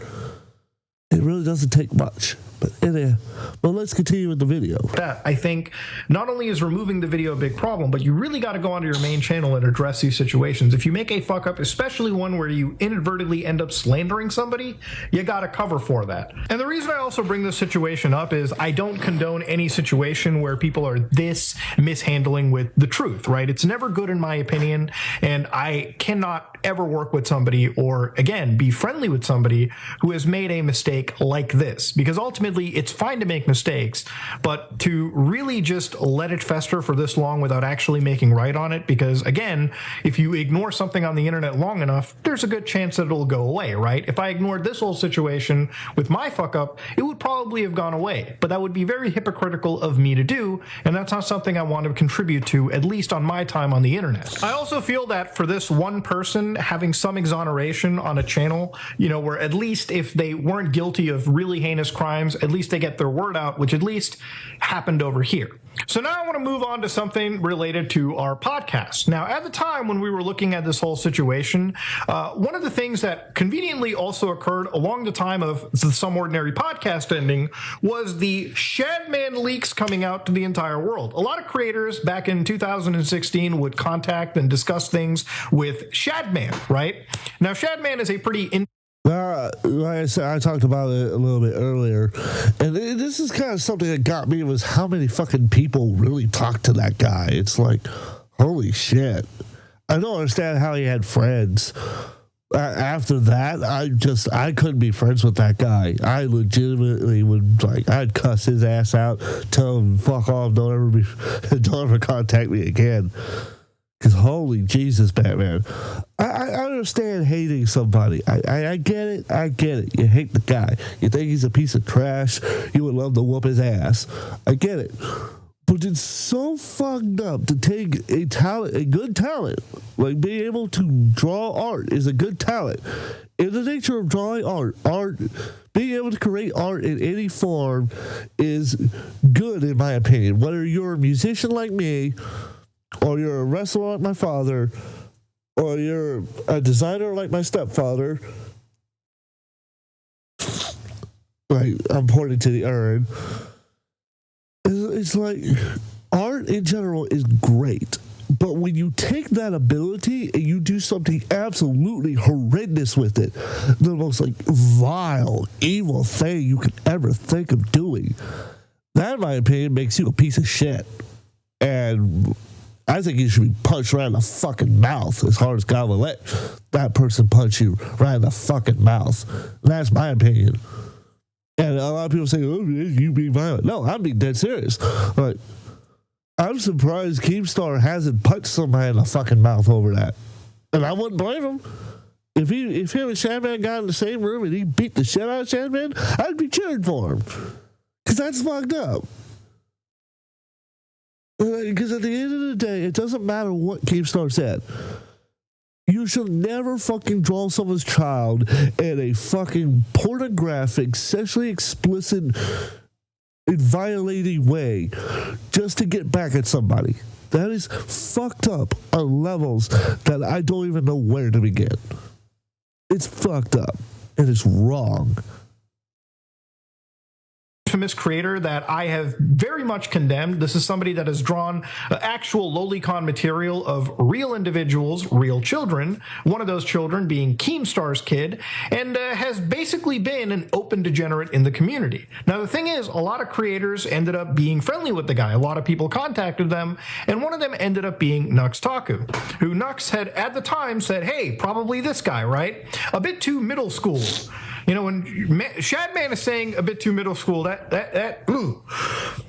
It really doesn't take much. But let's continue with the video. That, I think, not only is removing the video a big problem, but you really got to go onto your main channel and address these situations. If you make a fuck up, especially one where you inadvertently end up slandering somebody, you got to cover for that. And the reason I also bring this situation up is I don't condone any situation where people are this mishandling with the truth, right? It's never good in my opinion, and I cannot ever work with somebody or, again, be friendly with somebody who has made a mistake like this, because ultimately it's fine to make mistakes, but to really just let it fester for this long without actually making right on it, because again, if you ignore something on the internet long enough, there's a good chance that it'll go away, right? If I ignored this whole situation with my fuck up, it would probably have gone away, but that would be very hypocritical of me to do, and that's not something I want to contribute to, at least on my time on the internet. I also feel that for this one person having some exoneration on a channel, you know, where at least if they weren't guilty of really heinous crimes, at least they get their word out, which at least happened over here. So now I want to move on to something related to our podcast. Now, at the time when we were looking at this whole situation, one of the things that conveniently also occurred along the time of the Some Ordinary podcast ending was the Shadman leaks coming out to the entire world. A lot of creators back in 2016 would contact and discuss things with Shadman, right? Now, Shadman is a pretty like I said, I talked about it a little bit earlier, and this is kind of something that got me, was how many fucking people really talked to that guy. It's like, holy shit. I don't understand how he had friends. After that, I couldn't be friends with that guy. I legitimately would, I'd cuss his ass out, tell him fuck off, don't ever contact me again. Because holy Jesus, Batman. I understand hating somebody. I get it. I get it. You hate the guy. You think he's a piece of trash. You would love to whoop his ass. I get it. But it's so fucked up to take a good talent, like being able to draw art is a good talent. In the nature of drawing art, being able to create art in any form is good in my opinion. Whether you're a musician like me, or you're a wrestler like my father, or you're a designer like my stepfather, like I'm pointing to the urn, it's like art in general is great. But when you take that ability and you do something absolutely horrendous with it, the most like vile, evil thing you could ever think of doing, that, in my opinion, makes you a piece of shit. And I think you should be punched right in the fucking mouth as hard as God will let that person punch you right in the fucking mouth. And that's my opinion. And a lot of people say, oh, you being violent. No, I'm being dead serious. Like, I'm surprised Keemstar hasn't punched somebody in the fucking mouth over that. And I wouldn't blame him. If him and Shadman got in the same room and he beat the shit out of Shadman, I'd be cheering for him. Because that's fucked up. Because at the end of the day, it doesn't matter what Keemstar said. You should never fucking draw someone's child in a fucking pornographic, sexually explicit, and violating way just to get back at somebody. That is fucked up on levels that I don't even know where to begin. It's fucked up. And it's wrong. Infamous creator that I have very much condemned. This is somebody that has drawn actual lolicon material of real individuals, real children, one of those children being Keemstar's kid, and has basically been an open degenerate in the community. Now, the thing is, a lot of creators ended up being friendly with the guy. A lot of people contacted them, and one of them ended up being Nux Taku, who Nux had at the time said, hey, probably this guy, right? A bit too middle school. You know, when Shadman is saying a bit too middle school,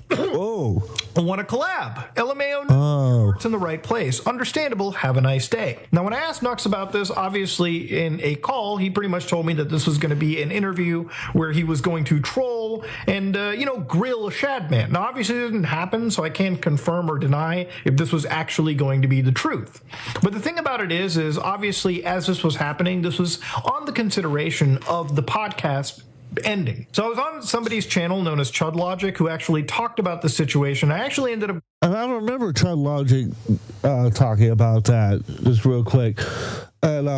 Oh. I want to collab. LMAO it's in the right place. Understandable. Have a nice day. Now, when I asked Nux about this, obviously in a call, he pretty much told me that this was going to be an interview where he was going to troll and, grill Shadman. Now, obviously it didn't happen, so I can't confirm or deny if this was actually going to be the truth. But the thing about it is obviously as this was happening, this was on the consideration of the podcast ending. So I was on somebody's channel known as Chud Logic who actually talked about the situation. I actually ended up... And I remember Chud Logic talking about that just real quick. And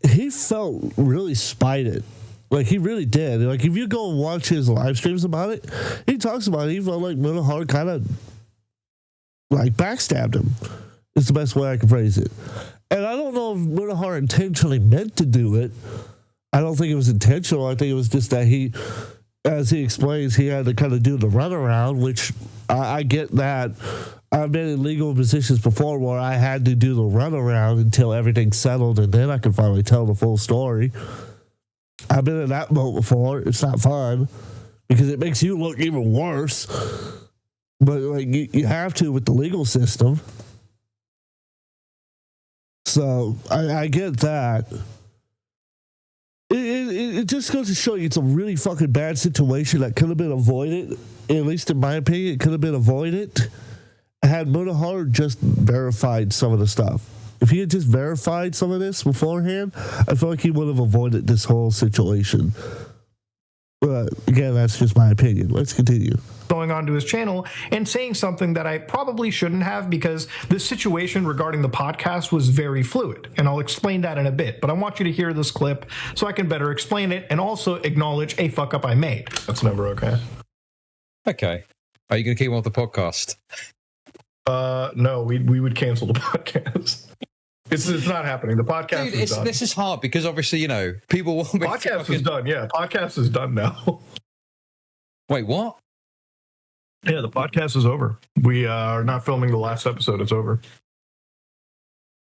he felt really spited. Like, he really did. Like, if you go and watch his live streams about it, he talks about it. He felt like Middlehart kind of, like, backstabbed him. It's the best way I can phrase it. And I don't know if Middlehart intentionally meant to do it. I don't think it was intentional. I think it was just that he, as he explains, he had to kind of do the runaround, which I get that. I've been in legal positions before where I had to do the runaround until everything settled, and then I could finally tell the full story. I've been in that boat before. It's not fun because it makes you look even worse. But like you have to with the legal system. So I get that. It just goes to show you it's a really fucking bad situation that could have been avoided. At least in my opinion, it could have been avoided had Mudahar just verified some of the stuff. If he had just verified some of this beforehand, I feel like he would have avoided this whole situation. But again, that's just my opinion. Let's continue. Going onto his channel and saying something that I probably shouldn't have because this situation regarding the podcast was very fluid. And I'll explain that in a bit. But I want you to hear this clip so I can better explain it and also acknowledge a fuck up I made. That's never okay. Okay. Are you going to keep on with the podcast? No, we would cancel the podcast. It's not happening. The podcast is done. This is hard because obviously, people will be... Podcast is done, yeah. Podcast is done now. Wait, what? Yeah, the podcast is over. We are not filming the last episode. It's over.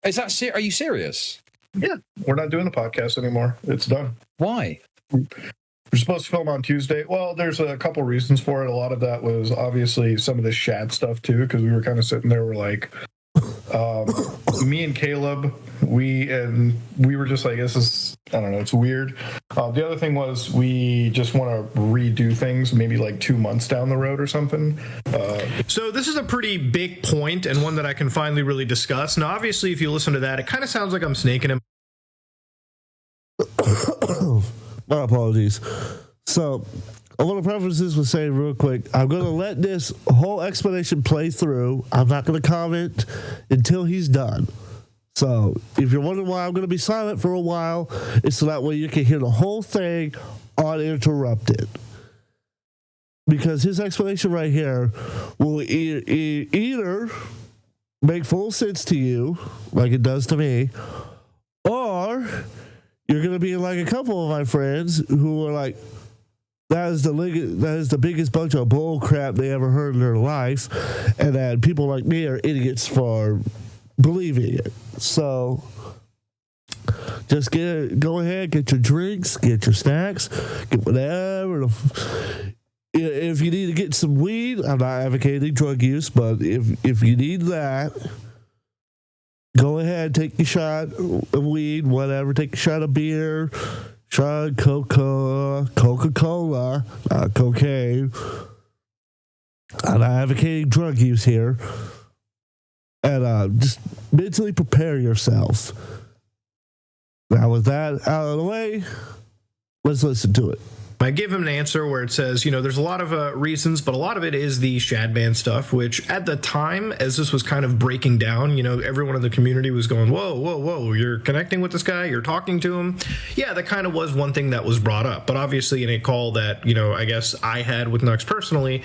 Is that are you serious? Yeah, we're not doing the podcast anymore. It's done. Why? We're supposed to film on Tuesday. Well, there's a couple reasons for it. A lot of that was obviously some of the Shad stuff too, because we were kind of sitting there. We're like, me and Caleb, we were just like, this is, I don't know, it's weird. The other thing was we just want to redo things maybe like 2 months down the road or something. So this is a pretty big point and one that I can finally really discuss. Now, obviously, if you listen to that, it kind of sounds like I'm snaking him. My apologies. So, I want to preface this with saying real quick, I'm going to let this whole explanation play through. I'm not going to comment until he's done. So if you're wondering why I'm going to be silent for a while, it's so that way you can hear the whole thing uninterrupted. Because his explanation right here will either make full sense to you, like it does to me, or you're going to be like a couple of my friends who are like, that is the biggest bunch of bull crap they ever heard in their life, and that people like me are idiots for believing it. So just go ahead, get your drinks, get your snacks, get whatever. If you need to get some weed, I'm not advocating drug use, but if you need that, go ahead, take a shot of weed, whatever. Take a shot of beer, shot of Coca-Cola, not cocaine. I'm not advocating drug use here. And just mentally prepare yourself. Now, with that out of the way, let's listen to it. I give him an answer where it says, there's a lot of reasons, but a lot of it is the Shadman stuff, which at the time, as this was kind of breaking down, everyone in the community was going, whoa, you're connecting with this guy, you're talking to him. Yeah, that kind of was one thing that was brought up. But obviously in a call that, I guess I had with Nux personally,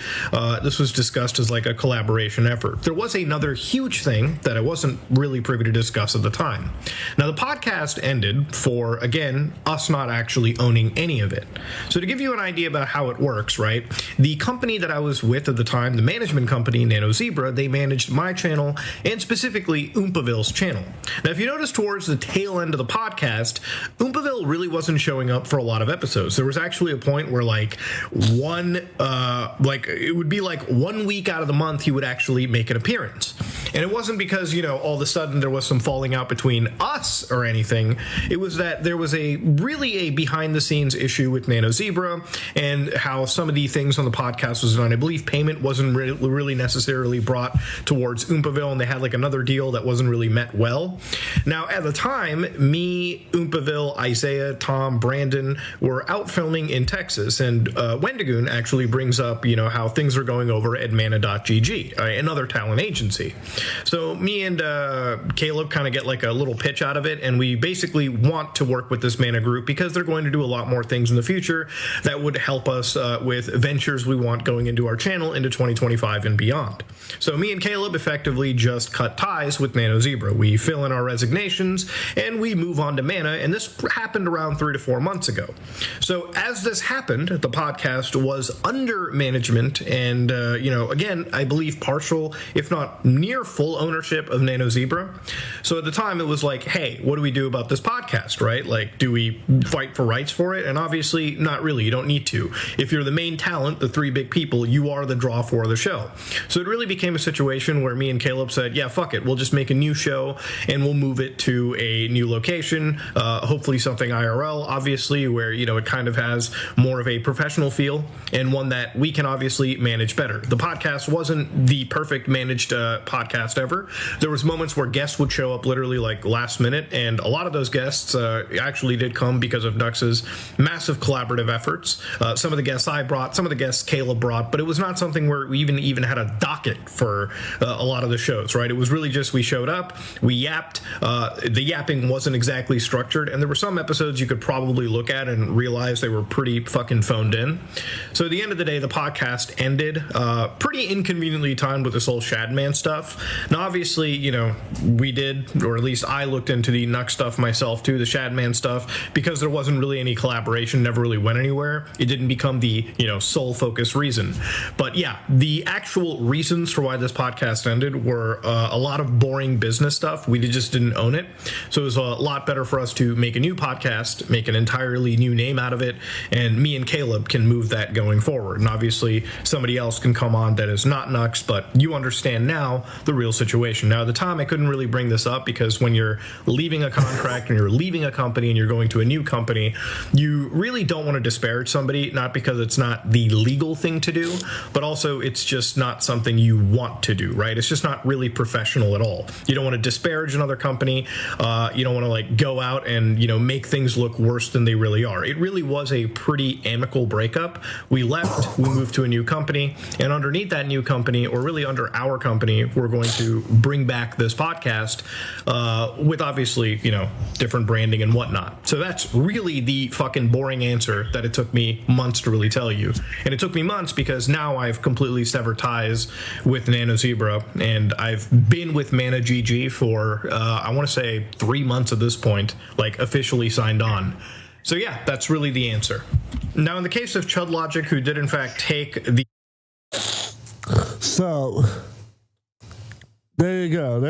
this was discussed as like a collaboration effort. There was another huge thing that I wasn't really privy to discuss at the time. Now, the podcast ended for, again, us not actually owning any of it. So to give you an idea about how it works, right? The company that I was with at the time, the management company, Nano Zebra, they managed my channel and specifically Oompaville's channel. Now, if you notice towards the tail end of the podcast, Oompaville really wasn't showing up for a lot of episodes. There was actually a point where it would be like 1 week out of the month he would actually make an appearance. And it wasn't because, all of a sudden there was some falling out between us or anything. It was that there was a behind the scenes issue with Nano Zebra and how some of the things on the podcast was done. I believe payment wasn't really necessarily brought towards Oompaville, and they had like another deal that wasn't really met well. Now, at the time, me, Oompaville, Isaiah, Tom, Brandon were out filming in Texas, and Wendigoon actually brings up, how things are going over at mana.gg, another talent agency. So me and Caleb kind of get like a little pitch out of it, and we basically want to work with this Mana group because they're going to do a lot more things in the future that would help us with ventures we want going into our channel into 2025 and beyond. So me and Caleb effectively just cut ties with Nano Zebra. We fill in our resignations and we move on to Mana, and this happened around 3 to 4 months ago. So as this happened, the podcast was under management and, again, I believe partial, if not near full ownership of Nano Zebra. So at the time it was like, hey, what do we do about this podcast, right? Like, do we fight for rights for it? And obviously not really. You don't need to. If you're the main talent, the three big people, you are the draw for the show. So it really became a situation where me and Caleb said, yeah, fuck it. We'll just make a new show and we'll move it to a new location, hopefully something IRL, obviously, where, it kind of has more of a professional feel and one that we can obviously manage better. The podcast wasn't the perfect managed podcast ever. There was moments where guests would show up literally like last minute, and a lot of those guests actually did come because of Nux's massive collaborative efforts. Some of the guests I brought, some of the guests Caleb brought, but it was not something where we even had a docket for a lot of the shows, right? It was really just we showed up, we yapped. The yapping wasn't exactly structured, and there were some episodes you could probably look at and realize they were pretty fucking phoned in. So at the end of the day, the podcast ended pretty inconveniently timed with this whole Shadman stuff. Now, obviously, we did, or at least I looked into the Nux stuff myself too, the Shadman stuff, because there wasn't really any collaboration, never really went anywhere. It didn't become the, sole focus reason. But yeah, the actual reasons for why this podcast ended were a lot of boring business stuff. We just didn't own it. So it was a lot better for us to make a new podcast, make an entirely new name out of it, and me and Caleb can move that going forward. And obviously somebody else can come on that is not Nux, but you understand now the real situation. Now, at the time, I couldn't really bring this up because when you're leaving a contract and you're leaving a company and you're going to a new company, you really don't want to disparage somebody, not because it's not the legal thing to do, but also it's just not something you want to do, right? It's just not really professional at all. You don't want to disparage another company. You don't want to go out and, make things look worse than they really are. It really was a pretty amicable breakup. We left, we moved to a new company, and underneath that new company, or really under our company, we're going going to bring back this podcast with obviously, different branding and whatnot. So that's really the fucking boring answer that it took me months to really tell you. And it took me months because now I've completely severed ties with Nano Zebra, and I've been with Mana GG for, I want to say 3 months at this point, like officially signed on. So yeah, that's really the answer. Now, in the case of Chud Logic, who did in fact take the... So, there you go.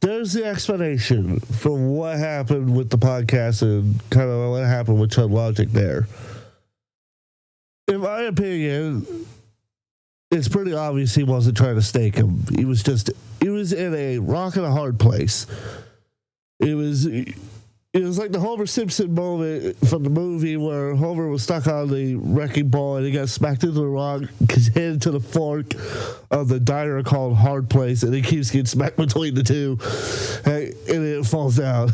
There's the explanation for what happened with the podcast and kind of what happened with Chud Logic there. In my opinion, it's pretty obvious he wasn't trying to stake him. He was in a rock and a hard place. It was like the Homer Simpson moment from the movie where Homer was stuck on the wrecking ball and he got smacked into the rock, headed to the fork of the diner called Hard Place, and he keeps getting smacked between the two, and it falls down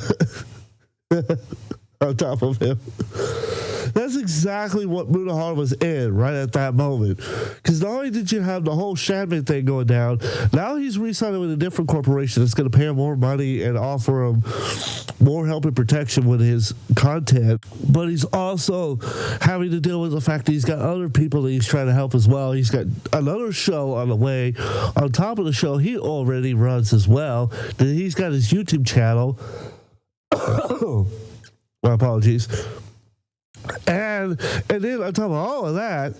on top of him. That's exactly what Mutahar was in right at that moment. Because not only did you have the whole Shadman thing going down, now he's re-signing with a different corporation that's going to pay him more money and offer him more help and protection with his content. But he's also having to deal with the fact that he's got other people that he's trying to help as well. He's got another show on the way. On top of the show he already runs as well. Then he's got his YouTube channel. My apologies. And then on top of all of that,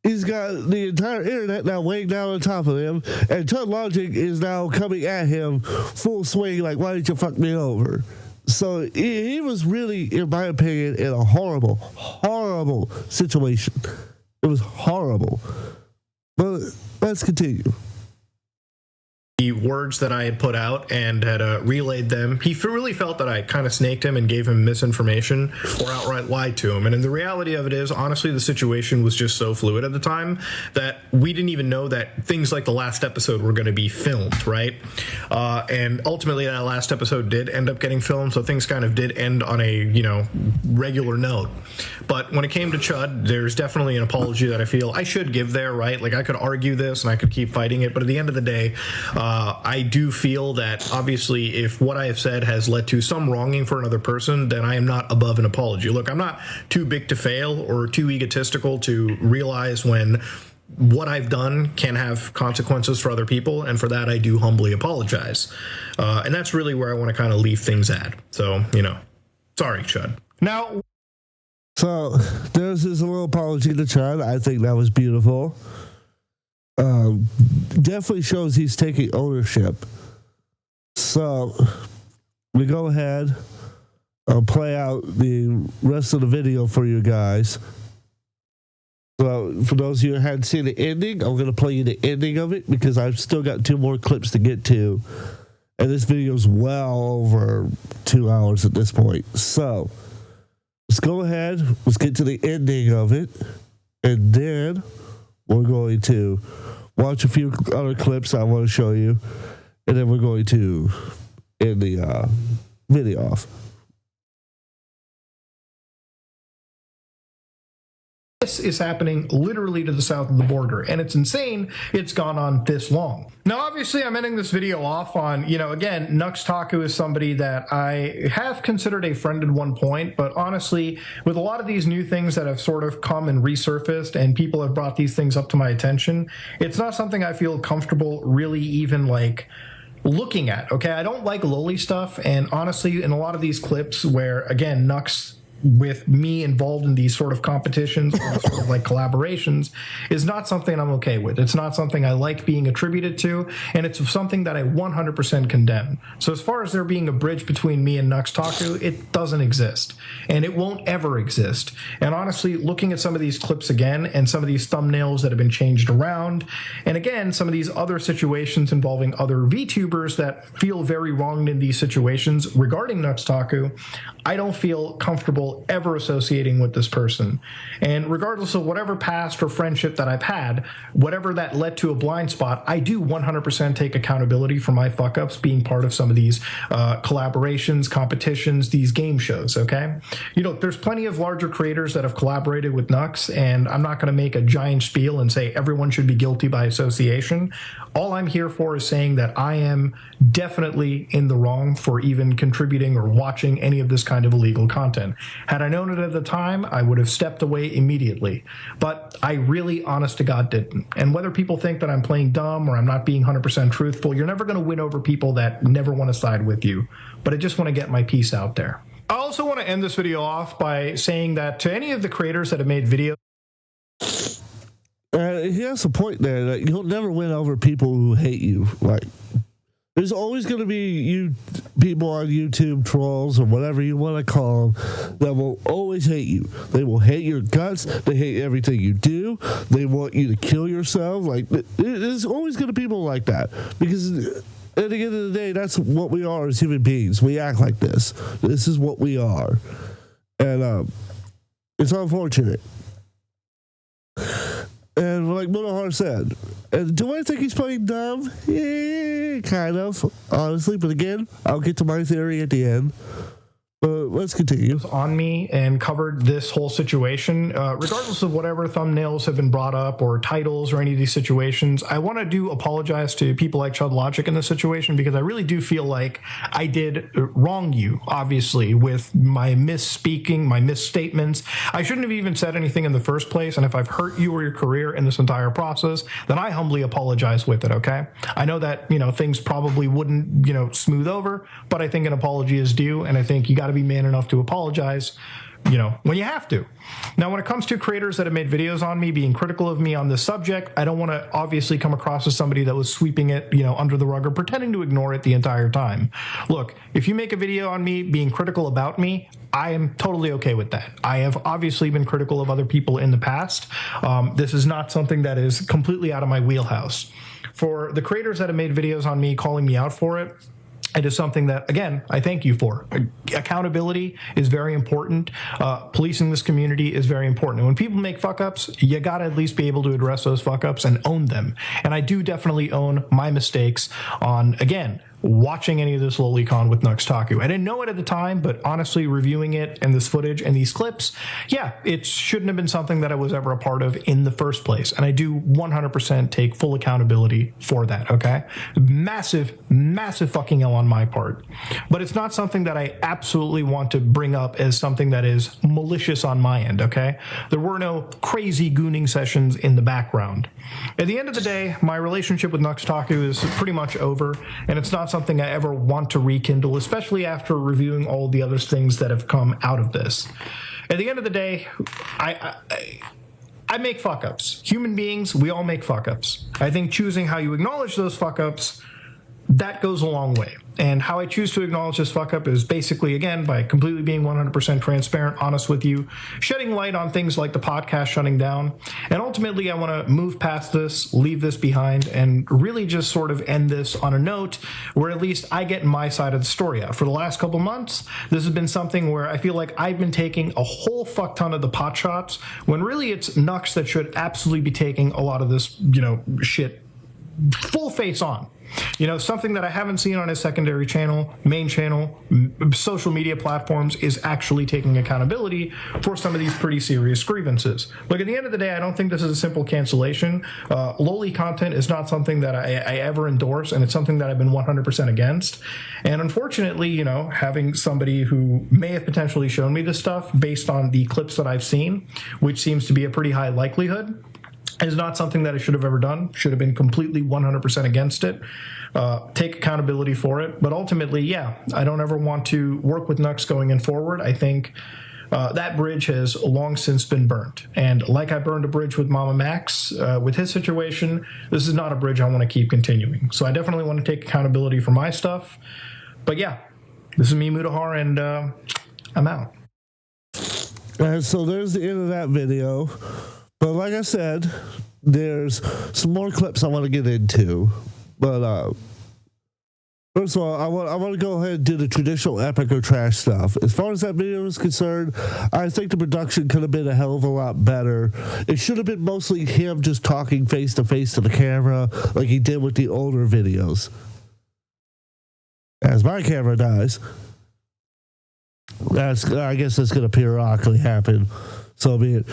he's got the entire internet now weighing down on top of him, and Chud Logic is now coming at him full swing, like, why did you fuck me over? So he was really, in my opinion, in a horrible, horrible situation. It was horrible. But let's continue. The words that I had put out and had relayed them, he really felt that I kind of snaked him and gave him misinformation or outright lied to him. And the reality of it is, honestly, the situation was just so fluid at the time that we didn't even know that things like the last episode were going to be filmed, right? And ultimately, that last episode did end up getting filmed, so things kind of did end on a, regular note. But when it came to Chud, there's definitely an apology that I feel I should give there, right? Like, I could argue this and I could keep fighting it, but at the end of the day, I do feel that obviously if what I have said has led to some wronging for another person, then I am not above an apology. Look, I'm not too big to fail or too egotistical to realize when what I've done can have consequences for other people, and for that I do humbly apologize. And that's really where I want to kind of leave things at. So, sorry, Chud. Now... So there's his little apology to Chud. I think that was beautiful. Definitely shows he's taking ownership. So we go ahead and play out the rest of the video for you guys. So for those of you who hadn't seen the ending, I'm going to play you the ending of it because I've still got 2 more clips to get to. And this video is well over 2 hours at this point. So let's go ahead. Let's get to the ending of it. And then we're going to watch a few other clips I want to show you. And then we're going to end the video off. This is happening literally to the south of the border, and it's insane it's gone on this long. Now, obviously, I'm ending this video off on, again, Nux Taku is somebody that I have considered a friend at one point, but honestly, with a lot of these new things that have sort of come and resurfaced and people have brought these things up to my attention, it's not something I feel comfortable really even, looking at, okay? I don't like lowly stuff, and honestly, in a lot of these clips where, again, Nux with me involved in these sort of competitions or sort of collaborations is not something I'm okay with. It's not something I like being attributed to, and it's something that I 100% condemn. So as far as there being a bridge between me and Nux Taku, it doesn't exist, and it won't ever exist. And honestly, looking at some of these clips again and some of these thumbnails that have been changed around, and again, some of these other situations involving other VTubers that feel very wronged in these situations regarding Nux Taku, I don't feel comfortable comfortable ever associating with this person. And regardless of whatever past or friendship that I've had, whatever that led to a blind spot, I do 100% take accountability for my fuck ups being part of some of these collaborations, competitions, these game shows, okay? You know, there's plenty of larger creators that have collaborated with Nux, and I'm not going to make a giant spiel and say everyone should be guilty by association. All I'm here for is saying that I am definitely in the wrong for even contributing or watching any of this kind of illegal content. Had I known it at the time, I would have stepped away immediately. But I really, honest to God, didn't. And whether people think that I'm playing dumb or I'm not being 100% truthful, you're never going to win over people that never want to side with you. But I just want to get my piece out there. I also want to end this video off by saying that to any of the creators that have made videos, he has a point there that you'll never win over people who hate you. Like, there's always going to be you people on YouTube, trolls or whatever you want to call them, that will always hate you. They will hate your guts. They hate everything you do. They want you to kill yourself. Like, there's always going to be people like that, because at the end of the day, that's what we are as human beings. We act like this. This is what we are, and it's unfortunate. And like Monohar said, do I think he's playing dumb? Yeah, kind of, honestly. But again, I'll get to my theory at the end. But let's continue. On me and covered this whole situation, regardless of whatever thumbnails have been brought up or titles or any of these situations. I want to apologize to people like Chud Logic in this situation, because I really do feel like I did wrong you, obviously, with my misspeaking, my misstatements. I shouldn't have even said anything in the first place, and if I've hurt you or your career in this entire process, then I humbly apologize with it, okay? I know that, things probably wouldn't, smooth over, but I think an apology is due, and I think you got to be man enough to apologize, when you have to. Now, when it comes to creators that have made videos on me being critical of me on this subject, I don't want to obviously come across as somebody that was sweeping it, under the rug or pretending to ignore it the entire time. Look, if you make a video on me being critical about me, I am totally okay with that. I have obviously been critical of other people in the past. This is not something that is completely out of my wheelhouse. For the creators that have made videos on me calling me out for it, it is something that, again, I thank you for. Accountability is very important. Policing this community is very important. And when people make fuck-ups, you got to at least be able to address those fuck-ups and own them. And I do definitely own my mistakes on, again, watching any of this lolicon with Nuxtaku. I didn't know it at the time, but honestly, reviewing it and this footage and these clips, yeah, it shouldn't have been something that I was ever a part of in the first place. And I do 100% take full accountability for that, okay? Massive, massive fucking L on my part. But it's not something that I absolutely want to bring up as something that is malicious on my end, okay? There were no crazy gooning sessions in the background. At the end of the day, my relationship with Nuxtaku is pretty much over, and it's not something I ever want to rekindle, especially after reviewing all the other things that have come out of this. At the end of the day, I make fuck-ups. Human beings, we all make fuck-ups. I think choosing how you acknowledge those fuck-ups, that goes a long way. And how I choose to acknowledge this fuck up is basically, again, by completely being 100% transparent, honest with you, shedding light on things like the podcast shutting down. And ultimately, I want to move past this, leave this behind, and really just sort of end this on a note where at least I get my side of the story out. For the last couple months, this has been something where I feel like I've been taking a whole fuck ton of the pot shots, when really it's Nux that should absolutely be taking a lot of this, shit full face on. Something that I haven't seen on his secondary channel, main channel, social media platforms, is actually taking accountability for some of these pretty serious grievances. Look, at the end of the day, I don't think this is a simple cancellation. Lowly content is not something that I ever endorse, and it's something that I've been 100% against. And unfortunately, having somebody who may have potentially shown me this stuff based on the clips that I've seen, which seems to be a pretty high likelihood, is not something that I should have ever done. Should have been completely 100% against it. Take accountability for it. But ultimately, yeah, I don't ever want to work with Nux going in forward. I think that bridge has long since been burnt. And like I burned a bridge with Mama Max, with his situation, this is not a bridge I want to keep continuing. So I definitely want to take accountability for my stuff. But yeah, this is me, Mudahar, and I'm out. So there's the end of that video. But like I said, there's some more clips I want to get into. But First of all, I want to go ahead and do the traditional epic or trash stuff. As far as that video is concerned, I think the production could have been a hell of a lot better. It should have been mostly him just talking face to face to the camera like he did with the older videos. As my camera dies, I guess that's going to periodically happen. So be it.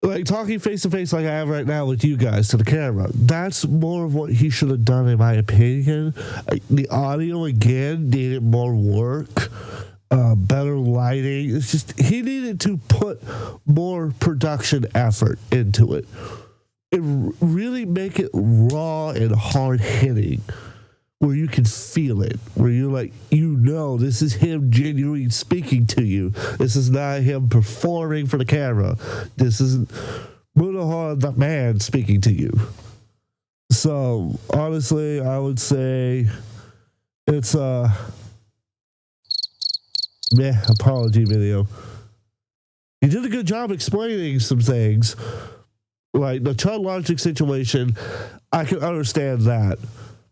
Like talking face to face like I have right now with you guys to the camera. That's more of what he should have done, in my opinion. The audio again needed more work, better lighting. It's just he needed to put more production effort into it. It really make it raw and hard hitting, where you can feel it, where you're like, this is him genuinely speaking to you. This is not him performing for the camera. This isn't Mudahar the man speaking to you. So, honestly, I would say it's a apology video. He did a good job explaining some things. Like the child logic situation, I can understand that.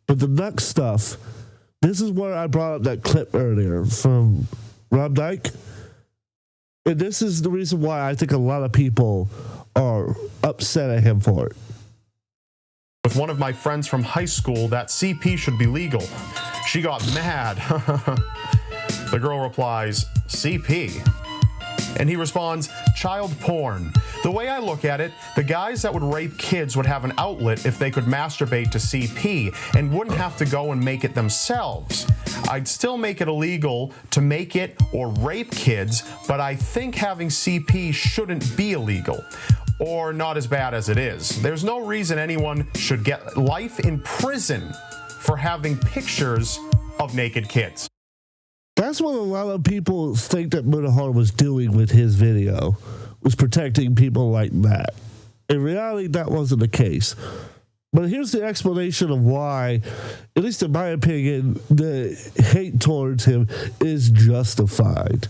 But the next stuff, this is where I brought up that clip earlier from Rob Dyke. And this is the reason why I think a lot of people are upset at him for it. With one of my friends from high school that CP should be legal. She got mad. The girl replies, CP? And he responds, child porn. The way I look at it, the guys that would rape kids would have an outlet if they could masturbate to CP and wouldn't have to go and make it themselves. I'd still make it illegal to make it or rape kids, but I think having CP shouldn't be illegal. Or not as bad as it is. There's no reason anyone should get life in prison for having pictures of naked kids. That's what a lot of people think that Mudahar was doing with his video, was protecting people like that. In reality, that wasn't the case. But here's the explanation of why, at least in my opinion, the hate towards him is justified.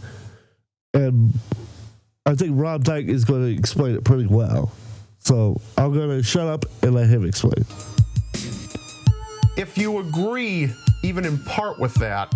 And I think Rob Dyke is going to explain it pretty well. So I'm going to shut up and let him explain. If you agree, even in part with that,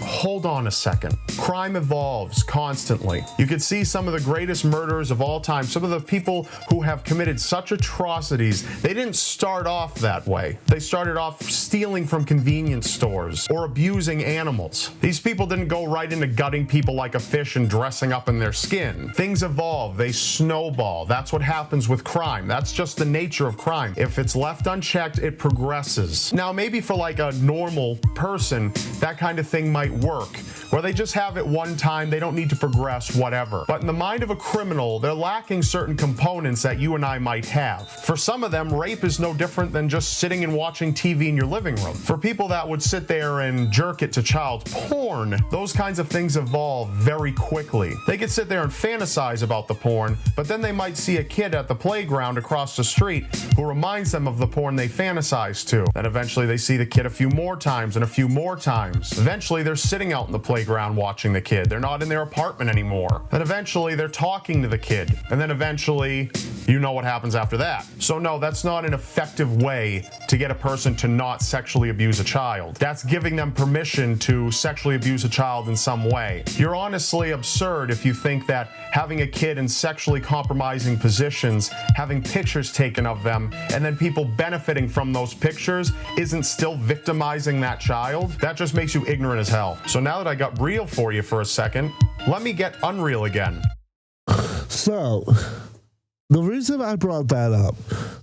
hold on a second. Crime evolves constantly. You could see some of the greatest murderers of all time, some of the people who have committed such atrocities, they didn't start off that way. They started off stealing from convenience stores or abusing animals. These people didn't go right into gutting people like a fish and dressing up in their skin. Things evolve, they snowball. That's what happens with crime. That's just the nature of crime. If it's left unchecked, it progresses. Now, maybe for like a normal person, that kind of thing might work, where they just have it one time, they don't need to progress, whatever. But in the mind of a criminal, they're lacking certain components that you and I might have. For some of them, rape is no different than just sitting and watching TV in your living room. For people that would sit there and jerk it to child porn, those kinds of things evolve very quickly. They could sit there and fantasize about the porn, but then they might see a kid at the playground across the street who reminds them of the porn they fantasize to. Then eventually they see the kid a few more times and a few more times. Eventually they're sitting out in the playground watching the kid. They're not in their apartment anymore. Then eventually they're talking to the kid. And then eventually, you know what happens after that. So no, that's not an effective way to get a person to not sexually abuse a child. That's giving them permission to sexually abuse a child in some way. You're honestly absurd if you think that having a kid in sexually compromising positions, having pictures taken of them, and then people benefiting from those pictures isn't still victimizing that child. That just makes you ignorant as hell. So now that I got real for you for a second, let me get unreal again. So, the reason I brought that up,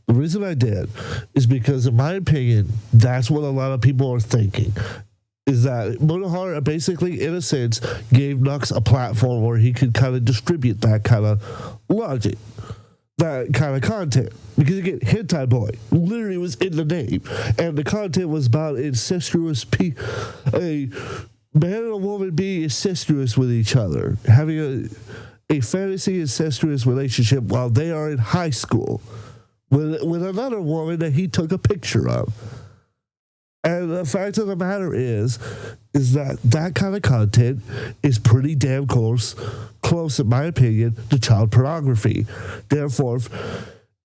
the reason I did, is because in my opinion, that's what a lot of people are thinking. Is that Mudahar basically, in a sense, gave Nux a platform where he could kind of distribute that kind of logic, that kind of content. Because again, Hentai Boy literally was in the name, and the content was about incestuous a man and a woman being incestuous with each other, having a fantasy incestuous relationship while they are in high school with another woman that he took a picture of. And the fact of the matter is that kind of content is pretty damn close, in my opinion, to child pornography. Therefore,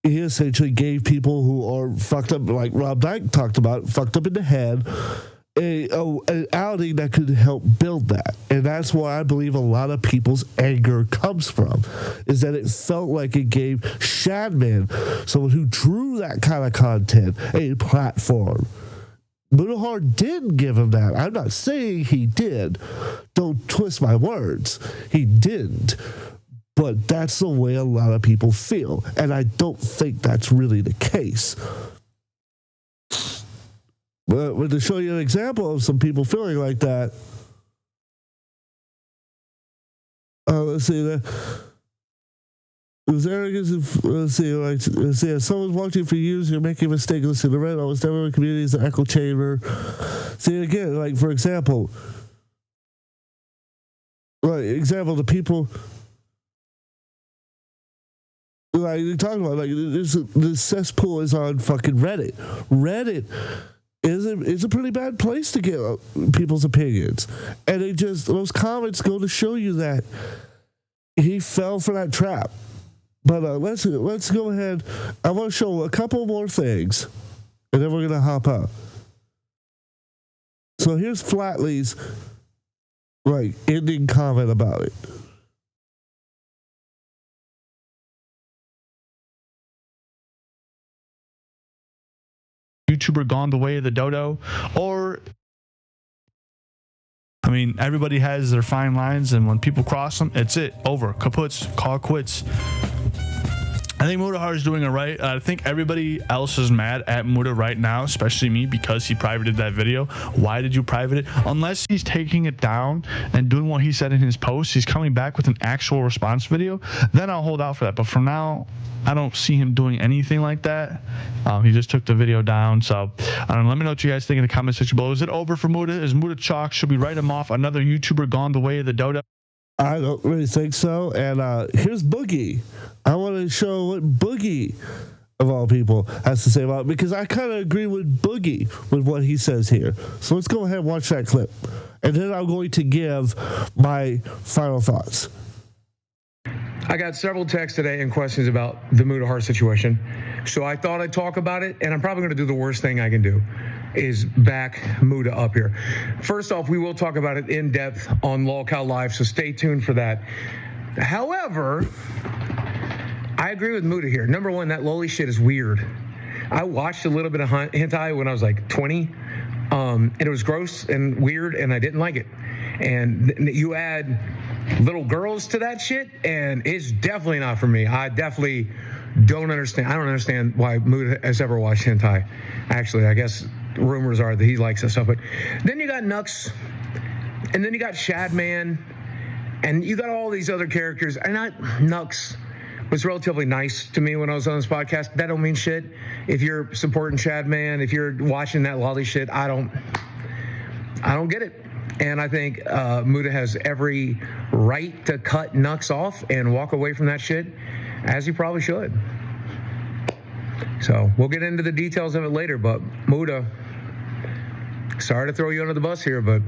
he essentially gave people who are fucked up, like Rob Dyke talked about, fucked up in the head, an outing that could help build that. And that's where I believe a lot of people's anger comes from, is that it felt like it gave Shadman, someone who drew that kind of content, a platform. Mutahar did give him that. I'm not saying he did. Don't twist my words. He didn't. But that's the way a lot of people feel. And I don't think that's really the case. But to show you an example of some people feeling like that, let's see that. It was arrogance. Let's see. If someone's watching for years, you're making a mistake. Listen to Red. Almost every community is an echo chamber. See again, like for example, the people. Like you're talking about, like this cesspool is on fucking Reddit. Reddit is a pretty bad place to get people's opinions, and those comments go to show you that he fell for that trap. But let's go ahead. I want to show a couple more things, and then we're gonna hop out. So here's Flatley's ending comment about it. YouTuber gone the way of the dodo, or I mean, everybody has their fine lines, and when people cross them, it's it, over, kaputs, call quits. I think Mutahar is doing it right. I think everybody else is mad at Muta right now, especially me, because he privated that video. Why did you private it? Unless he's taking it down and doing what he said in his post, he's coming back with an actual response video, then I'll hold out for that. But for now, I don't see him doing anything like that. He just took the video down. So I don't know. Let me know what you guys think in the comment section below. Is it over for Muta? Is Muta chalk? Should we write him off? Another YouTuber gone the way of the dodo? I don't really think so. And here's Boogie. I want to show what Boogie, of all people, has to say about it, because I kind of agree with Boogie with what he says here. So let's go ahead and watch that clip. And then I'm going to give my final thoughts. I got several texts today and questions about the Mutahar situation. So I thought I'd talk about it, and I'm probably going to do the worst thing I can do, is back Muta up here. First off, we will talk about it in depth on LolCal Live, so stay tuned for that. However, I agree with Muta here. Number one, that loli shit is weird. I watched a little bit of hentai when I was like 20, and it was gross and weird, and I didn't like it. And you add little girls to that shit, and it's definitely not for me. I definitely don't understand. I don't understand why Muta has ever watched hentai. Actually, I guess rumors are that he likes that stuff. But then you got Nux, and then you got Shadman, and you got all these other characters. And Nux was relatively nice to me when I was on this podcast. That don't mean shit. If you're supporting Shadman, if you're watching that lolly shit, I don't get it. And I think Muta has every right to cut Nux off and walk away from that shit, as he probably should. So we'll get into the details of it later, but Muta, sorry to throw you under the bus here, but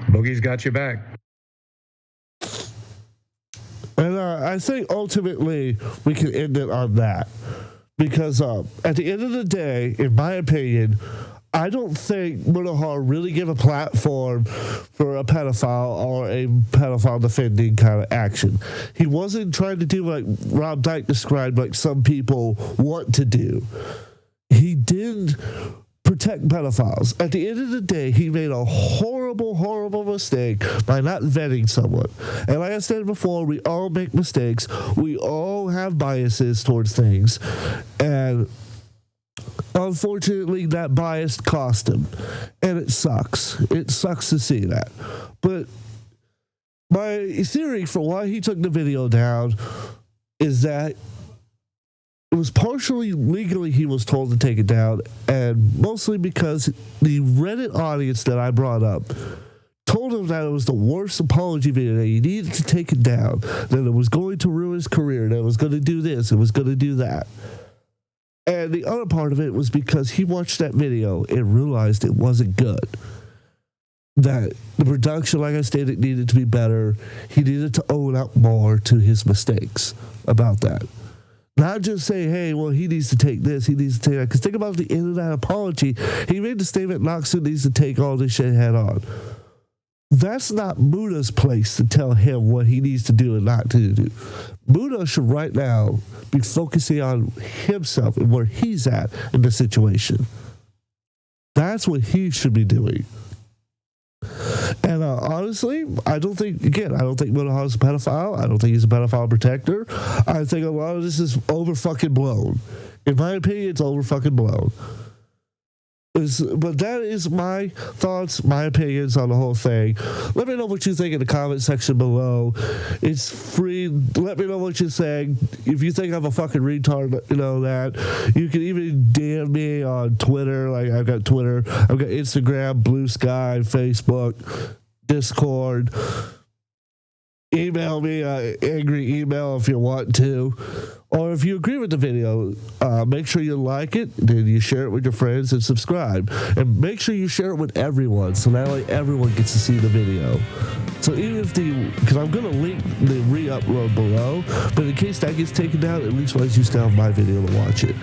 Boogie's got you back. And I think ultimately we can end it on that, because at the end of the day, in my opinion, I don't think Mutahar really gave a platform for a pedophile or a pedophile defending kind of action. He wasn't trying to do like Rob Dyke described, like some people want to do. He did protect pedophiles. At the end of the day, he made a horrible, horrible mistake by not vetting someone. And like I said before, we all make mistakes. We all have biases towards things. And unfortunately, that bias cost him, and it sucks. It sucks to see that. But my theory for why he took the video down is that it was partially legally he was told to take it down, and mostly because the Reddit audience that I brought up told him that it was the worst apology video, that he needed to take it down, that it was going to ruin his career, that it was going to do this, it was going to do that. And the other part of it was because he watched that video and realized it wasn't good. That the production, like I stated, needed to be better. He needed to own up more to his mistakes about that. Not just say, hey, well, he needs to take this, he needs to take that. Because think about the internet apology. He made the statement, Knoxville needs to take all this shit head on. That's not Muda's place to tell him what he needs to do and not to do. Muda should right now be focusing on himself and where he's at in the situation. That's what he should be doing. And honestly, I don't think Muda Har's a pedophile. I don't think he's a pedophile protector. I think a lot of this is over fucking blown. In my opinion, it's over fucking blown. But that is my thoughts, my opinions on the whole thing. Let me know what you think in the comment section below. It's free. Let me know what you're saying. If you think I'm a fucking retard, you know that. You can even DM me on Twitter. Like, I've got Twitter. I've got Instagram, Blue Sky, Facebook, Discord. Email me angry email if you want to. Or if you agree with the video, make sure you like it, then you share it with your friends and subscribe. And make sure you share it with everyone, so that way everyone gets to see the video. So even if because I'm going to link the re-upload below, but in case that gets taken down, at least you still have my video to watch it.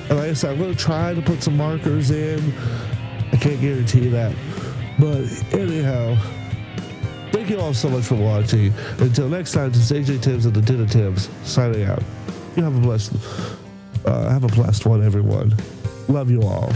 And like I said, I'm going to try to put some markers in. I can't guarantee that. But anyhow, thank you all so much for watching. Until next time, this is AJ Tibbs and the Dinner Tibbs signing out. You have a blessed one, everyone. Love you all.